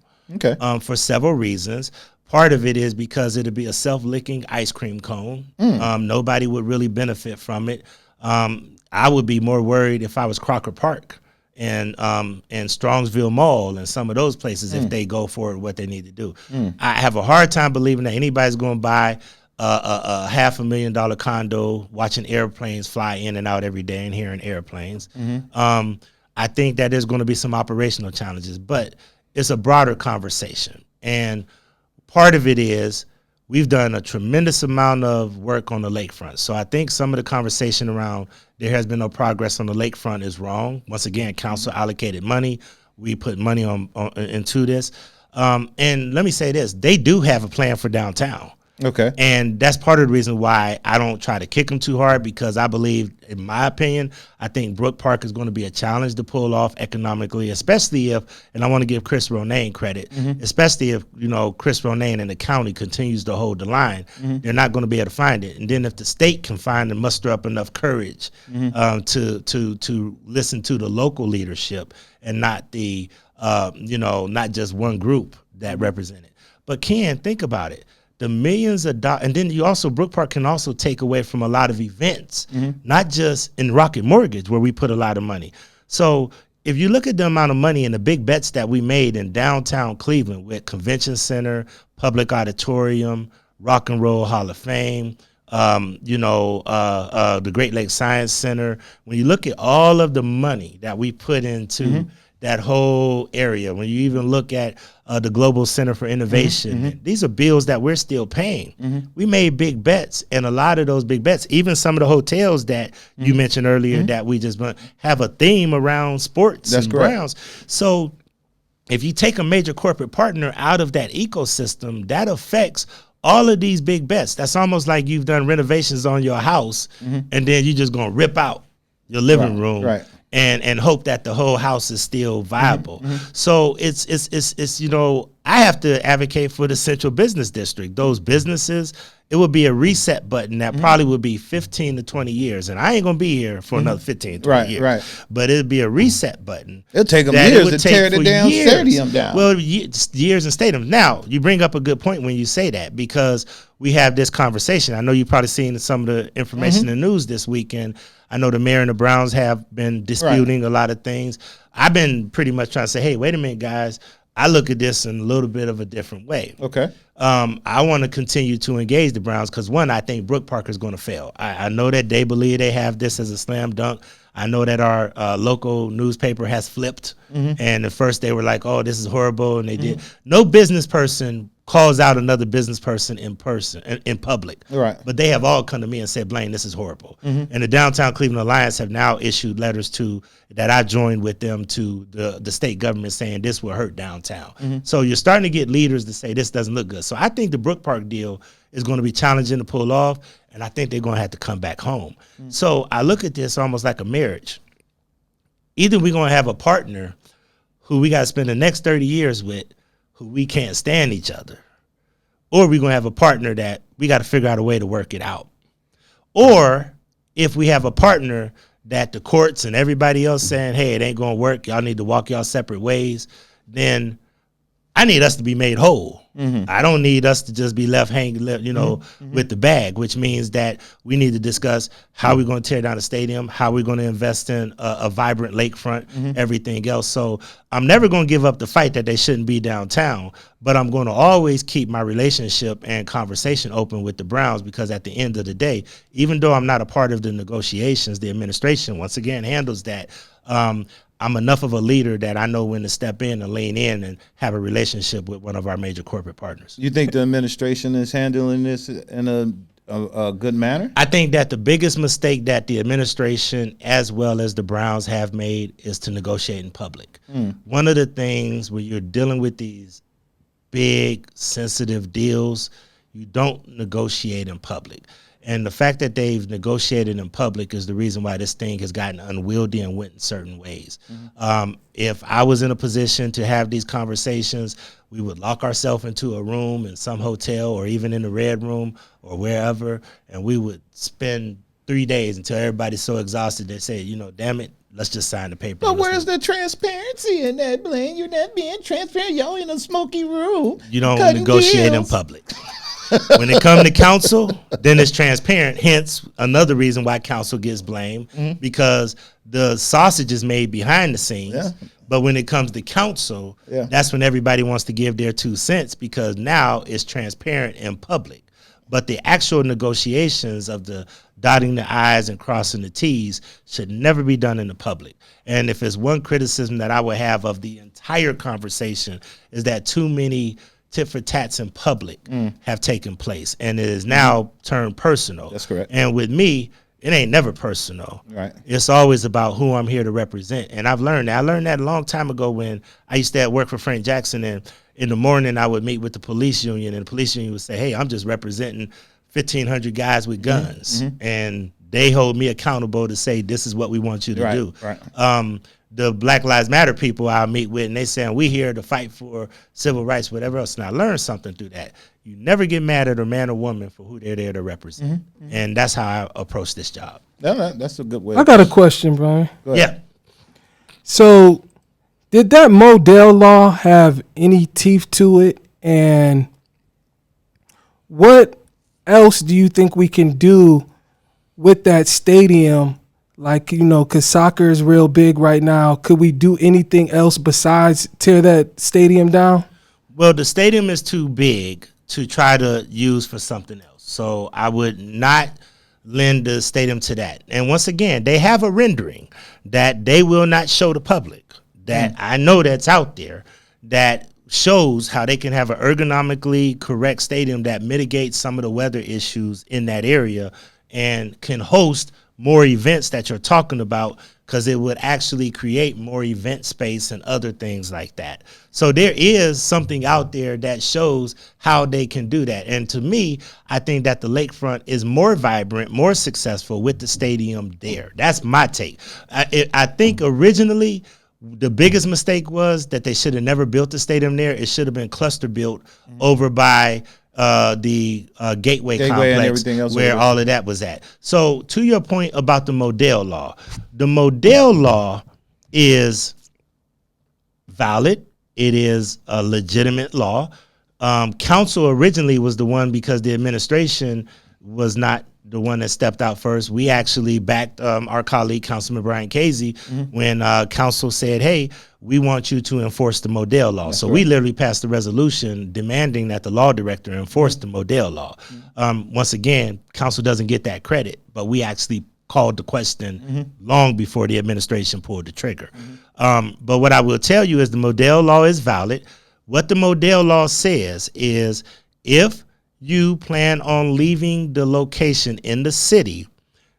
for several reasons. Part of it is because it'll be a self-licking ice cream cone. Nobody would really benefit from it. I would be more worried if I was Crocker Park and Strongsville Mall and some of those places if they go for what they need to do. I have a hard time believing that anybody's going to buy a $500,000 condo watching airplanes fly in and out every day and hearing airplanes. I think that there's going to be some operational challenges, but it's a broader conversation. And part of it is we've done a tremendous amount of work on the lakefront. So I think some of the conversation around there has been no progress on the lakefront is wrong. Once again, council allocated money. We put money into this. And let me say this, they do have a plan for downtown. Okay. And that's part of the reason why I don't try to kick them too hard, because I believe, in my opinion, I think Brook Park is going to be a challenge to pull off economically, especially if, and I want to give Chris Ronayne credit, especially if, Chris Ronayne and the county continues to hold the line, they're not going to be able to find it. And then if the state can find and muster up enough courage to listen to the local leadership and not the, not just one group that represent it. But Ken, think about it. The millions of dollars, and then Brook Park can also take away from a lot of events, not just in Rocket Mortgage where we put a lot of money. So if you look at the amount of money and the big bets that we made in downtown Cleveland with Convention Center, Public Auditorium, Rock and Roll Hall of Fame, the Great Lakes Science Center, when you look at all of the money that we put into that whole area, when you even look at the Global Center for Innovation, these are bills that we're still paying. We made big bets, and a lot of those big bets, even some of the hotels that you mentioned earlier that we just have a theme around sports and Browns. So if you take a major corporate partner out of that ecosystem, that affects all of these big bets. That's almost like you've done renovations on your house, and then you're just going to rip out your living room and hope that the whole house is still viable. So it's I have to advocate for the Central Business District. Those businesses, it would be a reset button that probably would be 15 to 20 years. And I ain't going to be here for another 15, 20 years. But it'd be a reset button. It'll take them years to tear the damn stadium down. Well, years and stadium. Now, you bring up a good point when you say that, because we have this conversation. I know you've probably seen some of the information in the news this weekend. I know the mayor and the Browns have been disputing a lot of things. I've been pretty much trying to say, hey, wait a minute, guys. I look at this in a little bit of a different way. Okay. I want to continue to engage the Browns because, one, I think Brook Park is going to fail. I know that they believe they have this as a slam dunk. I know that our local newspaper has flipped, and at first they were like, oh, this is horrible, and they did. No business person calls out another business person in public. Right. But they have all come to me and said, Blaine, this is horrible. And the Downtown Cleveland Alliance have now issued letters that I joined with them to the state government saying this will hurt downtown. So you're starting to get leaders to say this doesn't look good. So I think the Brook Park deal is going to be challenging to pull off, and I think they're going to have to come back home. So I look at this almost like a marriage. Either we're going to have a partner who we got to spend the next 30 years with, who we can't stand each other, or we're going to have a partner that we got to figure out a way to work it out. Or if we have a partner that the courts and everybody else saying, hey, it ain't going to work, y'all need to walk y'all separate ways, then I need us to be made whole. I don't need us to just be left hanging, with the bag, which means that we need to discuss how we're going to tear down the stadium, how we're going to invest in a vibrant lakefront, everything else. So I'm never going to give up the fight that they shouldn't be downtown, but I'm going to always keep my relationship and conversation open with the Browns, because at the end of the day, even though I'm not a part of the negotiations, the administration once again handles that. I'm enough of a leader that I know when to step in and lean in and have a relationship with one of our major corporate partners. You think the administration is handling this in a good manner? I think that the biggest mistake that the administration as well as the Browns have made is to negotiate in public. One of the things when you're dealing with these big, sensitive deals, you don't negotiate in public. And the fact that they've negotiated in public is the reason why this thing has gotten unwieldy and went in certain ways. If I was in a position to have these conversations, we would lock ourselves into a room in some hotel or even in the Red Room or wherever, and we would spend 3 days until everybody's so exhausted they say, damn it, let's just sign the paper. But where's the transparency in that, Blaine? You're not being transparent. Y'all in a smoky room. You don't negotiate in public. When it comes to council, then it's transparent. Hence, another reason why council gets blamed, because the sausage is made behind the scenes. Yeah. But when it comes to council, that's when everybody wants to give their 2 cents, because now it's transparent in public. But the actual negotiations of the dotting the I's and crossing the T's should never be done in the public. And if there's one criticism that I would have of the entire conversation is that too many tit for tats in public have taken place, and it is now turned personal. That's correct. And with me, it ain't never personal. Right. It's always about who I'm here to represent. And I've learned that. I learned that a long time ago when I used to work for Frank Jackson, and in the morning I would meet with the police union, and the police union would say, hey, I'm just representing 1,500 guys with guns. And they hold me accountable to say, this is what we want you to do. Right. The Black Lives Matter people I meet with, and they saying, we here to fight for civil rights, whatever else. And I learned something through that. You never get mad at a man or woman for who they're there to represent. And that's how I approach this job. That's a good way. I got a question, Brian. Yeah. So did that Modell Law have any teeth to it? And what else do you think we can do with that stadium? Like, because soccer is real big right now. Could we do anything else besides tear that stadium down? Well, the stadium is too big to try to use for something else. So I would not lend the stadium to that. And once again, they have a rendering that they will not show the public, that I know that's out there, that shows how they can have an ergonomically correct stadium that mitigates some of the weather issues in that area and can host more events that you're talking about, because it would actually create more event space and other things like that. So there is something out there that shows how they can do that. And to me, I think that the lakefront is more vibrant, more successful with the stadium there. That's my take. I think originally the biggest mistake was that they should have never built the stadium there. It should have been cluster built over by the Gateway complex where all of that was at. So to your point about the Modell Law, the Modell Law is valid. It is a legitimate law. Council originally was the one, because the administration was not the one that stepped out first. We actually backed our colleague, Councilman Brian Casey, when council said, hey, we want you to enforce the Modell Law. That's so we literally passed a resolution demanding that the law director enforce the Modell Law. Once again, council doesn't get that credit, but we actually called the question long before the administration pulled the trigger. But what I will tell you is the Modell Law is valid. what the Modell Law says is if you plan on leaving the location in the city,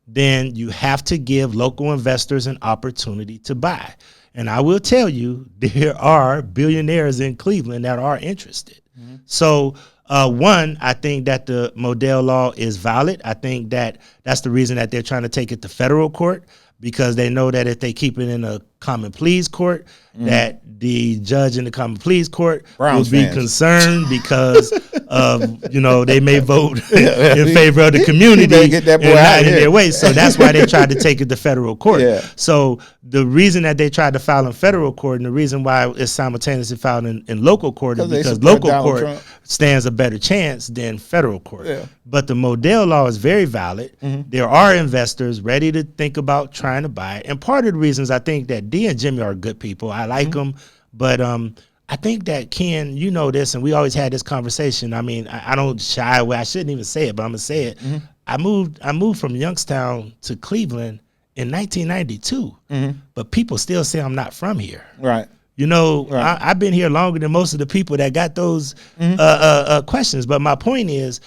then you have to give local investors an opportunity to buy. And I will tell you, there are billionaires in Cleveland that are interested. Mm-hmm. So, one, I think that the Modell Law is valid. I think that that's the reason that they're trying to take it to federal court, because they know that if they keep it in a common pleas court, that the judge in the common pleas court will be concerned because they may vote in favor of the community get that boy and out not in here. their way. So that's why they tried to take it to federal court. Yeah. So the reason that they tried to file in federal court, and the reason why it's simultaneously filed in local court, is because local court stands a better chance than federal court. Yeah. But the Modell Law is very valid. Mm-hmm. There are investors ready to think about trying to buy it. And part of the reasons I think that D and Jimmy are good people. I like them. But I think that, Ken, you know this, and we always had this conversation. I mean, I don't shy away. I shouldn't even say it, but I'm going to say it. Mm-hmm. I moved from Youngstown to Cleveland in 1992, but people still say I'm not from here. Right. You know, right. I've been here longer than most of the people that got those questions. But my point is,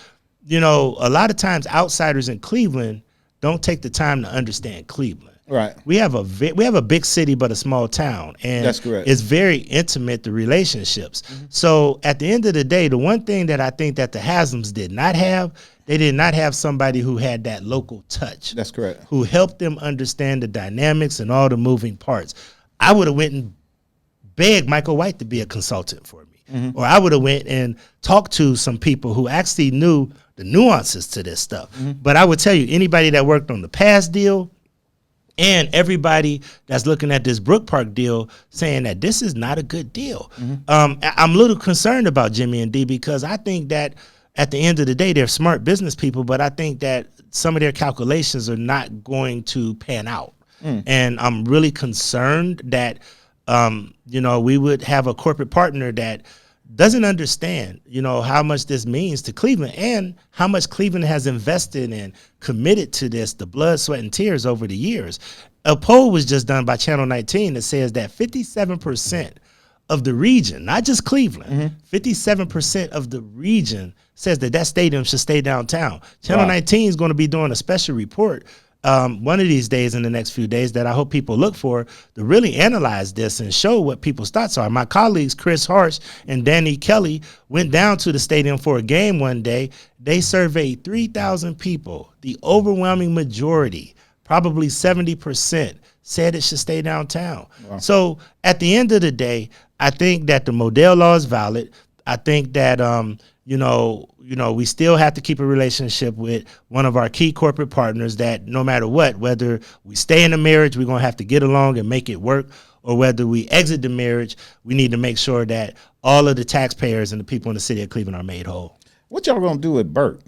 you know, a lot of times outsiders in Cleveland don't take the time to understand Cleveland. Right. We have a big city but a small town, and that's correct. It's very intimate, the relationships. Mm-hmm. So at the end of the day, the one thing that I think that the Haslam's did not have, they did not have somebody who had that local touch. That's correct. Who helped them understand the dynamics and all the moving parts. I would have went and begged Michael White to be a consultant for me, or I would have went and talked to some people who actually knew the nuances to this stuff. But I would tell you, anybody that worked on the past deal, and everybody that's looking at this Brook Park deal saying that this is not a good deal. I'm a little concerned about Jimmy and D, because I think that at the end of the day, they're smart business people, but I think that some of their calculations are not going to pan out. And I'm really concerned that, we would have a corporate partner that doesn't understand, how much this means to Cleveland and how much Cleveland has invested and committed to this, the blood, sweat, and tears over the years. A poll was just done by Channel 19 that says that 57% of the region, not just Cleveland, 57% of the region says that stadium should stay downtown. Channel 19 is going to be doing a special report one of these days, in the next few days, that I hope people look for, to really analyze this and show what people's thoughts are. My colleagues, Chris Harsh and Danny Kelly, went down to the stadium for a game one day. They surveyed 3,000 people. The overwhelming majority, probably 70%, said it should stay downtown. Wow. So at the end of the day, I think that the Modell Law is valid. I think that, we still have to keep a relationship with one of our key corporate partners that no matter what, whether we stay in a marriage, we're going to have to get along and make it work, or whether we exit the marriage, we need to make sure that all of the taxpayers and the people in the city of Cleveland are made whole. What y'all going to do with Burke?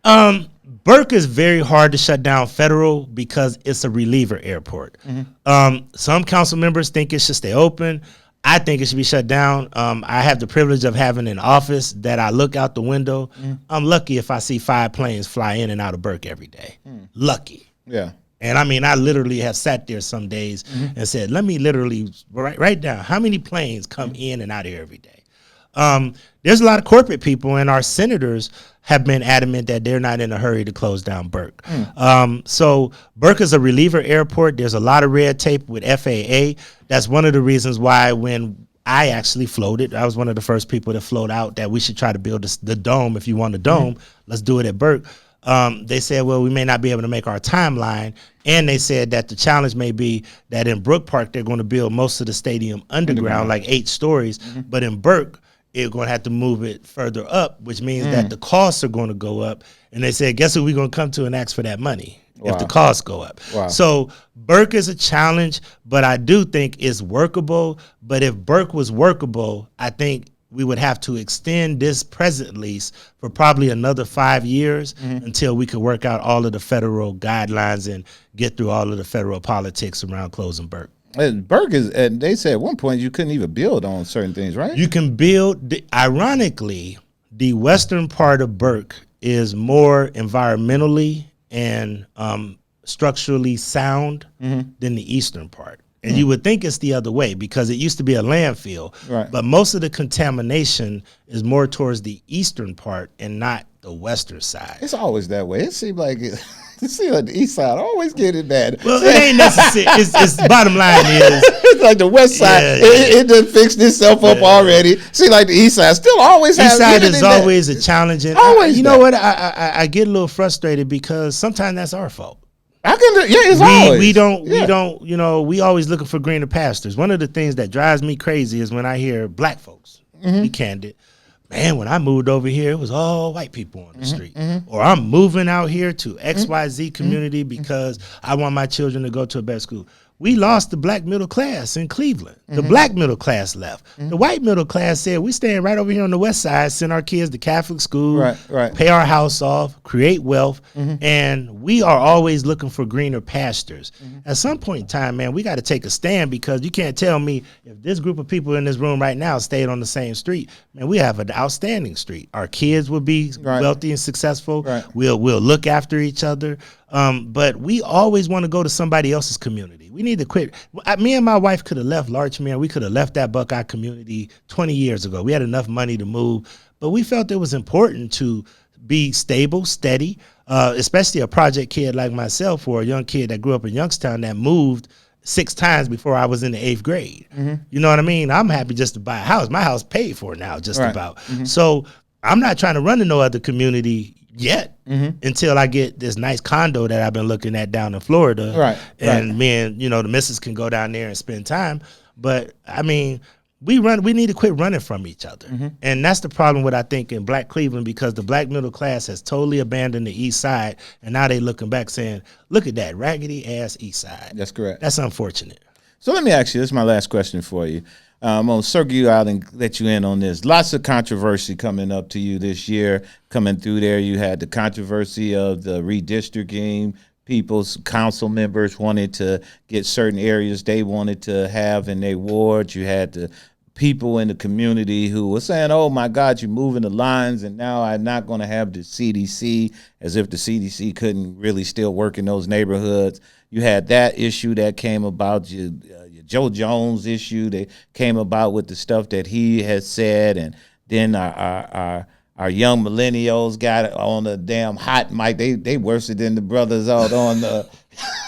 Burke is very hard to shut down federal because it's a reliever airport. Some council members think it should stay open. I think it should be shut down. I have the privilege of having an office that I look out the window. I'm lucky if I see 5 planes fly in and out of Burke every day. Lucky. Yeah. And I mean, I literally have sat there some days and said, let me literally write down how many planes come in and out of here every day. There's a lot of corporate people, and our senators have been adamant that they're not in a hurry to close down Burke. So Burke is a reliever airport. There's a lot of red tape with FAA. That's one of the reasons why when I actually floated, I was one of the first people to float out that we should try to build the dome. If you want a dome, let's do it at Burke. They said, well, we may not be able to make our timeline. And they said that the challenge may be that in Brook Park, they're going to build most of the stadium underground, like 8 stories. But in Burke, it's going to have to move it further up, which means that the costs are going to go up. And they said, guess who we're going to come to and ask for that money if the costs go up. So Burke is a challenge, but I do think it's workable. But if Burke was workable, I think we would have to extend this present lease for probably another 5 years until we could work out all of the federal guidelines and get through all of the federal politics around closing Burke. And Burke is, and they said at one point you couldn't even build on certain things, right? You can build. Ironically, the western part of Burke is more environmentally and structurally sound than the eastern part. And you would think it's the other way because it used to be a landfill. Right. But most of the contamination is more towards the eastern part and not the western side. It's always that way. It seems like it seems like the east side always get it bad. Well, it ain't necessary. It's bottom line is it's like the west side. It done fixed itself up already. See, like the east side still always has. East side is always a challenge. And always. You know what? I get a little frustrated because sometimes that's our fault. We don't, you know, we always looking for greener pastures. One of the things that drives me crazy is when I hear black folks, be candid, man, when I moved over here, it was all white people on the street. Or I'm moving out here to XYZ community because I want my children to go to a better school. We lost the black middle class in Cleveland. The black middle class left. The white middle class said, we staying right over here on the west side, send our kids to Catholic school, pay our house off, create wealth, and we are always looking for greener pastures. At some point in time, man, we got to take a stand because you can't tell me if this group of people in this room right now stayed on the same street, man, we have an outstanding street. Our kids will be wealthy and successful. We'll look after each other. But we always want to go to somebody else's community. We need to quit. Me and my wife could have left Larchmere. We could have left that Buckeye community 20 years ago. We had enough money to move, but we felt it was important to be stable, steady, especially a project kid like myself or a young kid that grew up in Youngstown that moved 6 times before I was in the 8th grade. You know what I mean? I'm happy just to buy a house. My house paid for now, just about. So I'm not trying to run to no other community yet until I get this nice condo that I've been looking at down in Florida. And me and, you know, the missus can go down there and spend time. But I mean, we need to quit running from each other. And that's the problem with, I think, in Black Cleveland, because the black middle class has totally abandoned the east side. And now they looking back saying, look at that raggedy ass east side. That's correct. That's unfortunate. So let me ask you, this is my last question for you. I'm going to circle you out and let you in on this. Lots of controversy coming up to you this year. Coming through there, you had the controversy of the redistricting. People's council members wanted to get certain areas they wanted to have in their wards. You had the people in the community who were saying, oh, my God, you're moving the lines, and now I'm not going to have the CDC, as if the CDC couldn't really still work in those neighborhoods. You had that issue that came about, your Joe Jones issue that came about with the stuff that he has said, and then our young millennials got on the damn hot mic. They worse than the brothers out on the.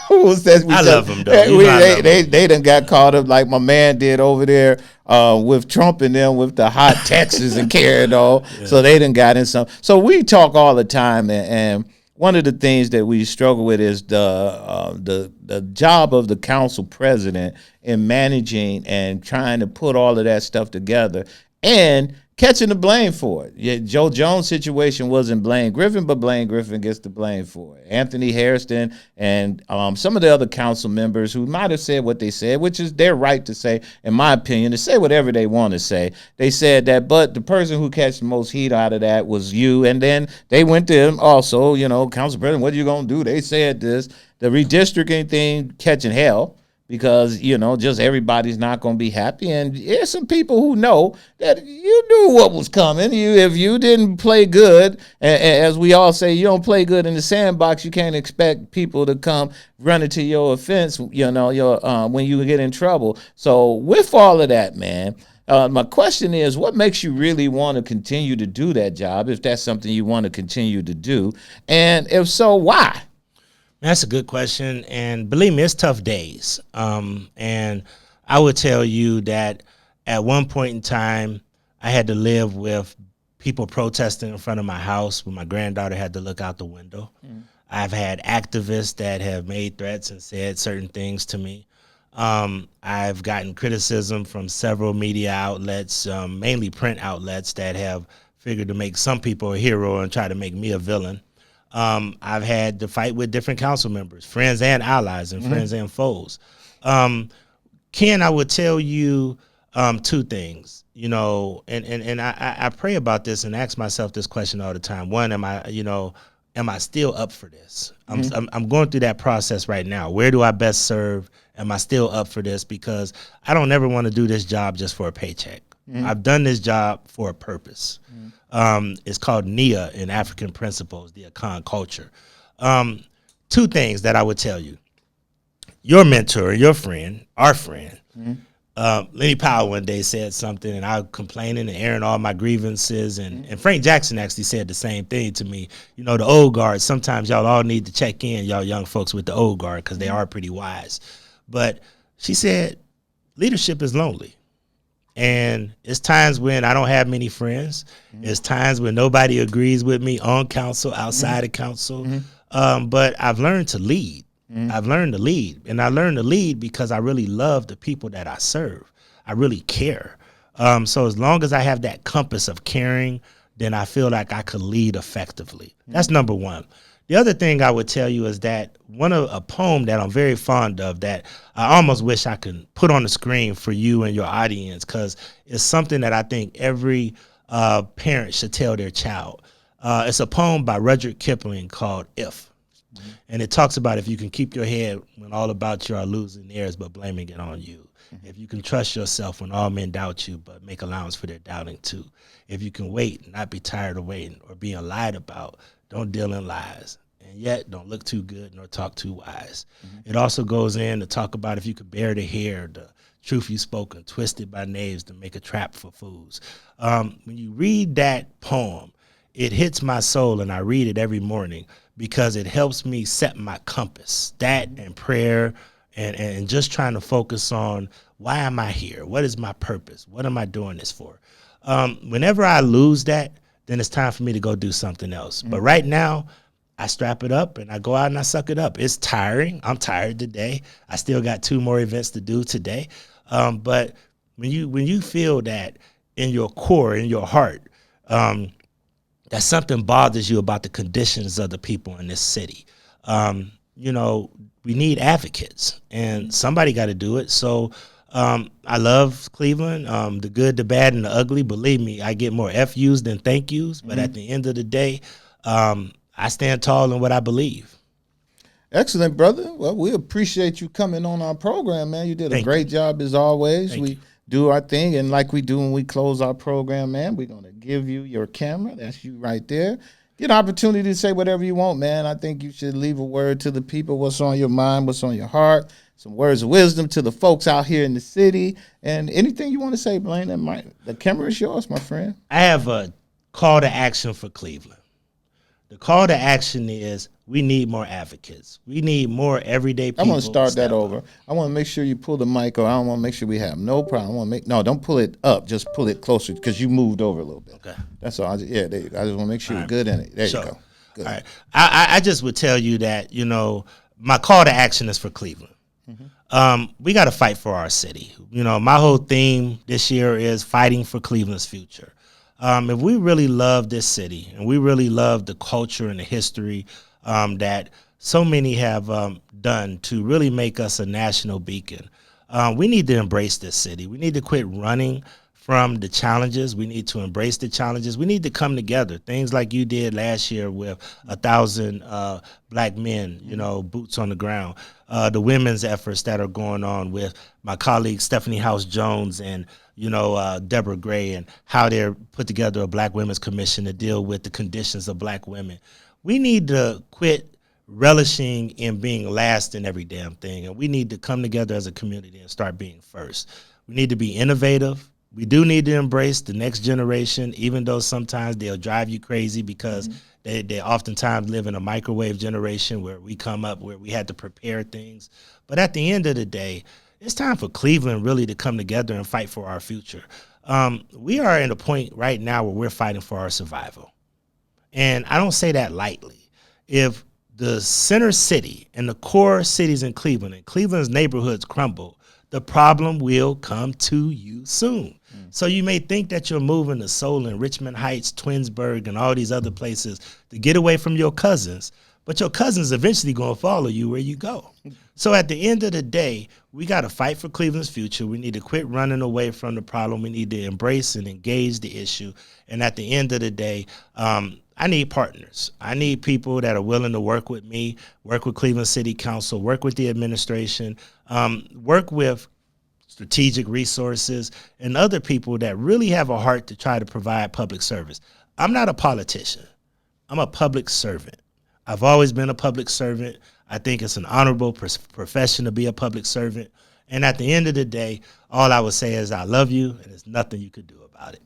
Who was that? I love them though. They done got caught up like my man did over there with Trump and them with the hot Texas and carried on. So they done got in some. So we talk all the time, and one of the things that we struggle with is the job of the council president in managing and trying to put all of that stuff together and catching the blame for it. Yeah, Joe Jones' situation wasn't Blaine Griffin, but Blaine Griffin gets the blame for it. Anthony Hairston and some of the other council members who might have said what they said, which is their right to say, in my opinion, to say whatever they want to say. They said that, but the person who catch the most heat out of that was you. And then they went to him also, you know, Council President, what are you going to do? They said this. The redistricting thing catching hell, because, you know, just everybody's not going to be happy. And there's some people who know that you knew what was coming. If you didn't play good, as we all say, you don't play good in the sandbox, you can't expect people to come running to your offense, you know, when you get in trouble. So with all of that, man, my question is, what makes you really want to continue to do that job, if that's something you want to continue to do? And if so, why? That's a good question, and believe me, it's tough days. And I would tell you that at one point in time, I had to live with people protesting in front of my house when my granddaughter had to look out the window. I've had activists that have made threats and said certain things to me. I've gotten criticism from several media outlets, mainly print outlets, that have figured to make some people a hero and try to make me a villain. I've had to fight with different council members, friends and allies, and friends and foes. Ken, I would tell you 2 things, you know, and I pray about this and ask myself this question all the time. One, am I still up for this? I'm going through that process right now. Where do I best serve? Am I still up for this? Because I don't ever want to do this job just for a paycheck. I've done this job for a purpose. It's called NIA in African Principles, the Akan culture. 2 things that I would tell you. your mentor, your friend, our friend, Lenny Powell one day said something, and I was complaining and airing all my grievances, and Frank Jackson actually said the same thing to me. The old guard, sometimes y'all all need to check in, y'all young folks with the old guard, because they are pretty wise. But she said, leadership is lonely. And it's times when I don't have many friends. It's times when nobody agrees with me on council, outside of council. But I've learned to lead. I've learned to lead. And I learned to lead because I really love the people that I serve. I really care. So as long as I have that compass of caring, then I feel like I could lead effectively. That's number one. The other thing I would tell you is that a poem that I'm very fond of that I almost wish I could put on the screen for you and your audience, because it's something that I think every parent should tell their child. It's a poem by Rudyard Kipling called If. And it talks about if you can keep your head when all about you are losing theirs but blaming it on you. If you can trust yourself when all men doubt you but make allowance for their doubting too. If you can wait and not be tired of waiting or being lied about, don't deal in lies. And yet don't look too good nor talk too wise. It also goes in to talk about if you could bear to hear the truth you spoken, twisted by knaves to make a trap for fools. When you read that poem, it hits my soul, and I read it every morning because it helps me set my compass. That and prayer and just trying to focus on, why am I here? What is my purpose? What am I doing this for? Whenever I lose that, then it's time for me to go do something else. But right now, I strap it up and I go out and I suck it up. It's tiring. I'm tired today. I still got 2 more events to do today. But when you feel that in your core, in your heart, that something bothers you about the conditions of the people in this city, we need advocates, and somebody got to do it. So I love Cleveland, the good, the bad, and the ugly. Believe me, I get more FUs than thank yous. But at the end of the day, I stand tall in what I believe. Excellent, brother. Well, we appreciate you coming on our program, man. You did a great job as always. We do our thing, and like we do when we close our program, man, we're going to give you your camera. That's you right there. Get an opportunity to say whatever you want, man. I think you should leave a word to the people, what's on your mind, what's on your heart, some words of wisdom to the folks out here in the city, and anything you want to say, Blaine. The camera is yours, my friend. I have a call to action for Cleveland. The call to action is we need more advocates. We need more everyday people. I want to start that over. I want to make sure you pull the mic, or I want to make sure we have no problem. Don't pull it up. Just pull it closer because you moved over a little bit. Okay. That's all. There you go. I just want to make sure you're good in it. There you go. Good. All right. I just would tell you that, my call to action is for Cleveland. We got to fight for our city. My whole theme this year is fighting for Cleveland's future. If we really love this city and we really love the culture and the history that so many have done to really make us a national beacon, we need to embrace this city. We need to quit running from the challenges. We need to embrace the challenges. We need to come together. Things like you did last year with 1,000 black men, boots on the ground. The women's efforts that are going on with my colleague Stephanie House Jones and Deborah Gray, and how they're put together a Black Women's Commission to deal with the conditions of black women. We need to quit relishing in being last in every damn thing, and we need to come together as a community and start being first. We need to be innovative. We do need to embrace the next generation, even though sometimes they'll drive you crazy because they oftentimes live in a microwave generation where we come up where we had to prepare things. But at the end of the day, it's time for Cleveland really to come together and fight for our future. We are at a point right now where we're fighting for our survival. And I don't say that lightly. If the center city and the core cities in Cleveland and Cleveland's neighborhoods crumble, the problem will come to you soon. So you may think that you're moving to Solon, Richmond Heights, Twinsburg, and all these other places to get away from your cousins, but your cousins eventually going to follow you where you go. So at the end of the day, we got to fight for Cleveland's future. We need to quit running away from the problem. We need to embrace and engage the issue. And at the end of the day, I need partners. I need people that are willing to work with me, work with Cleveland City Council, work with the administration, work with strategic resources and other people that really have a heart to try to provide public service. I'm not a politician. I'm a public servant. I've always been a public servant. I think it's an honorable profession to be a public servant. And at the end of the day, all I would say is I love you, and there's nothing you could do about it.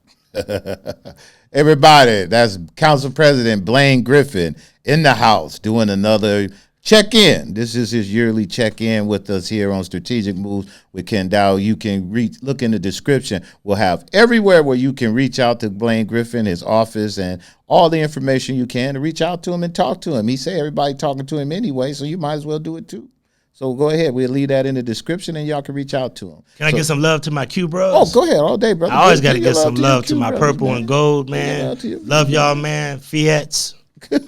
Everybody, that's Council President Blaine Griffin in the house doing another check-in. This is his yearly check-in with us here on Strategic Moves with Kenn Dowell. You can look in the description. We'll have everywhere where you can reach out to Blaine Griffin, his office, and all the information you can to reach out to him and talk to him. He say everybody talking to him anyway, so you might as well do it too. So go ahead. We'll leave that in the description, and y'all can reach out to him. Can I get some love to my Q bros? Oh, go ahead all day, brother. I always got to get some love to my purple and gold, man. Love y'all, man. Fiats.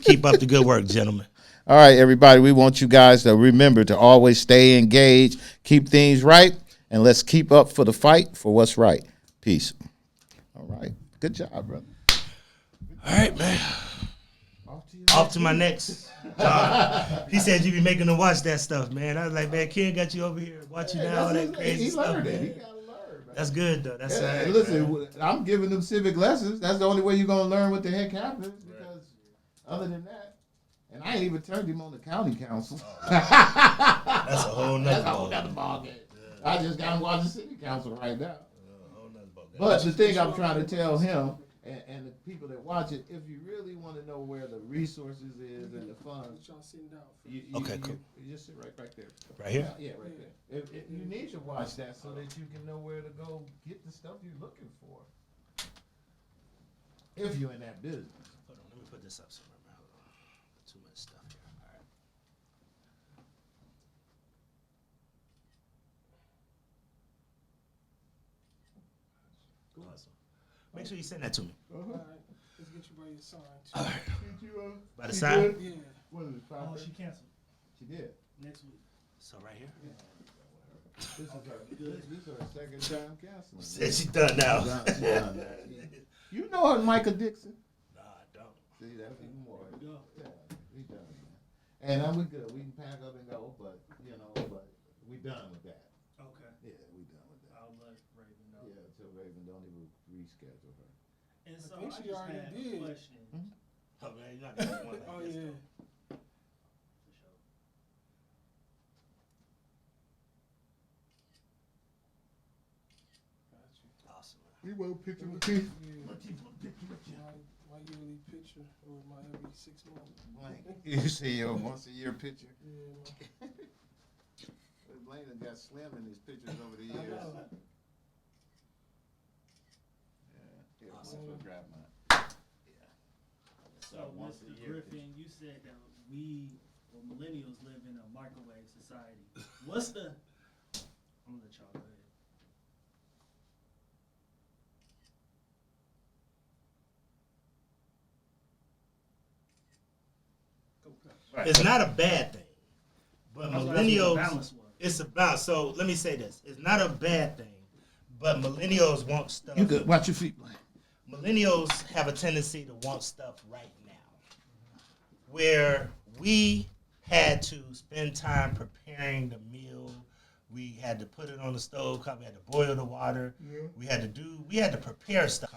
Keep up the good work, gentlemen. All right, everybody. We want you guys to remember to always stay engaged, keep things right, and let's keep up for the fight for what's right. Peace. All right. Good job, brother. All right, man. Off to my next job. He said you be making them watch that stuff, man. I was like, man, Kenn got you over here watching all that crazy stuff. He learned it. He got to learn, man. That's good, though. That's all right, listen, man. I'm giving them civic lessons. That's the only way you're going to learn what the heck happens. Because other than that, and I ain't even turned him on the county council. That's a whole nother ball game. I just got him watching city council right now. But the thing I'm trying to tell him and the people that watch it, if you really want to know where the resources is and the funds, okay, cool. You just sit right there. Right here? Yeah, right there. If you need to watch that so that you can know where to go get the stuff you're looking for. If you're in that business. Hold on, let me put this up somewhere. Hold on. Too much stuff here. All right. Awesome. Make sure you send that to me. All right. Let's get you by your sign. All right. By the sign? Yeah. Oh, she canceled. She did. Next week. So right here? Yeah. This is her second time canceling. Said she done now. She done. You know her, Michael Dixon? Nah, I don't. See, that's even more. Yeah, we done, man. And we good. We can pack up and go, but we done with that. Okay. Yeah, we done with that. I'll let Raven know. Yeah, so Raven don't even reschedule her. And so I think she already had did. a question. Oh, man, you're not going to want Oh, yeah. For sure. Awesome. We want a picture with you. My yearly picture or my every 6 months. You see your once a year picture. Yeah. Blaine has got slim in his pictures over the years. Yeah, Awesome. grab mine. So, Mr. Griffin, you said that we, or millennials, live in a microwave society. What's the? I'm gonna let y'all go ahead. It's not a bad thing, but millennials. Balance was. It's about. So let me say this: it's not a bad thing, but millennials want stuff. You good? Watch your feet, Blaine. Millennials have a tendency to want stuff right now, where we had to spend time preparing the meal. We had to put it on the stove. We had to boil the water. Yeah. We had to prepare stuff.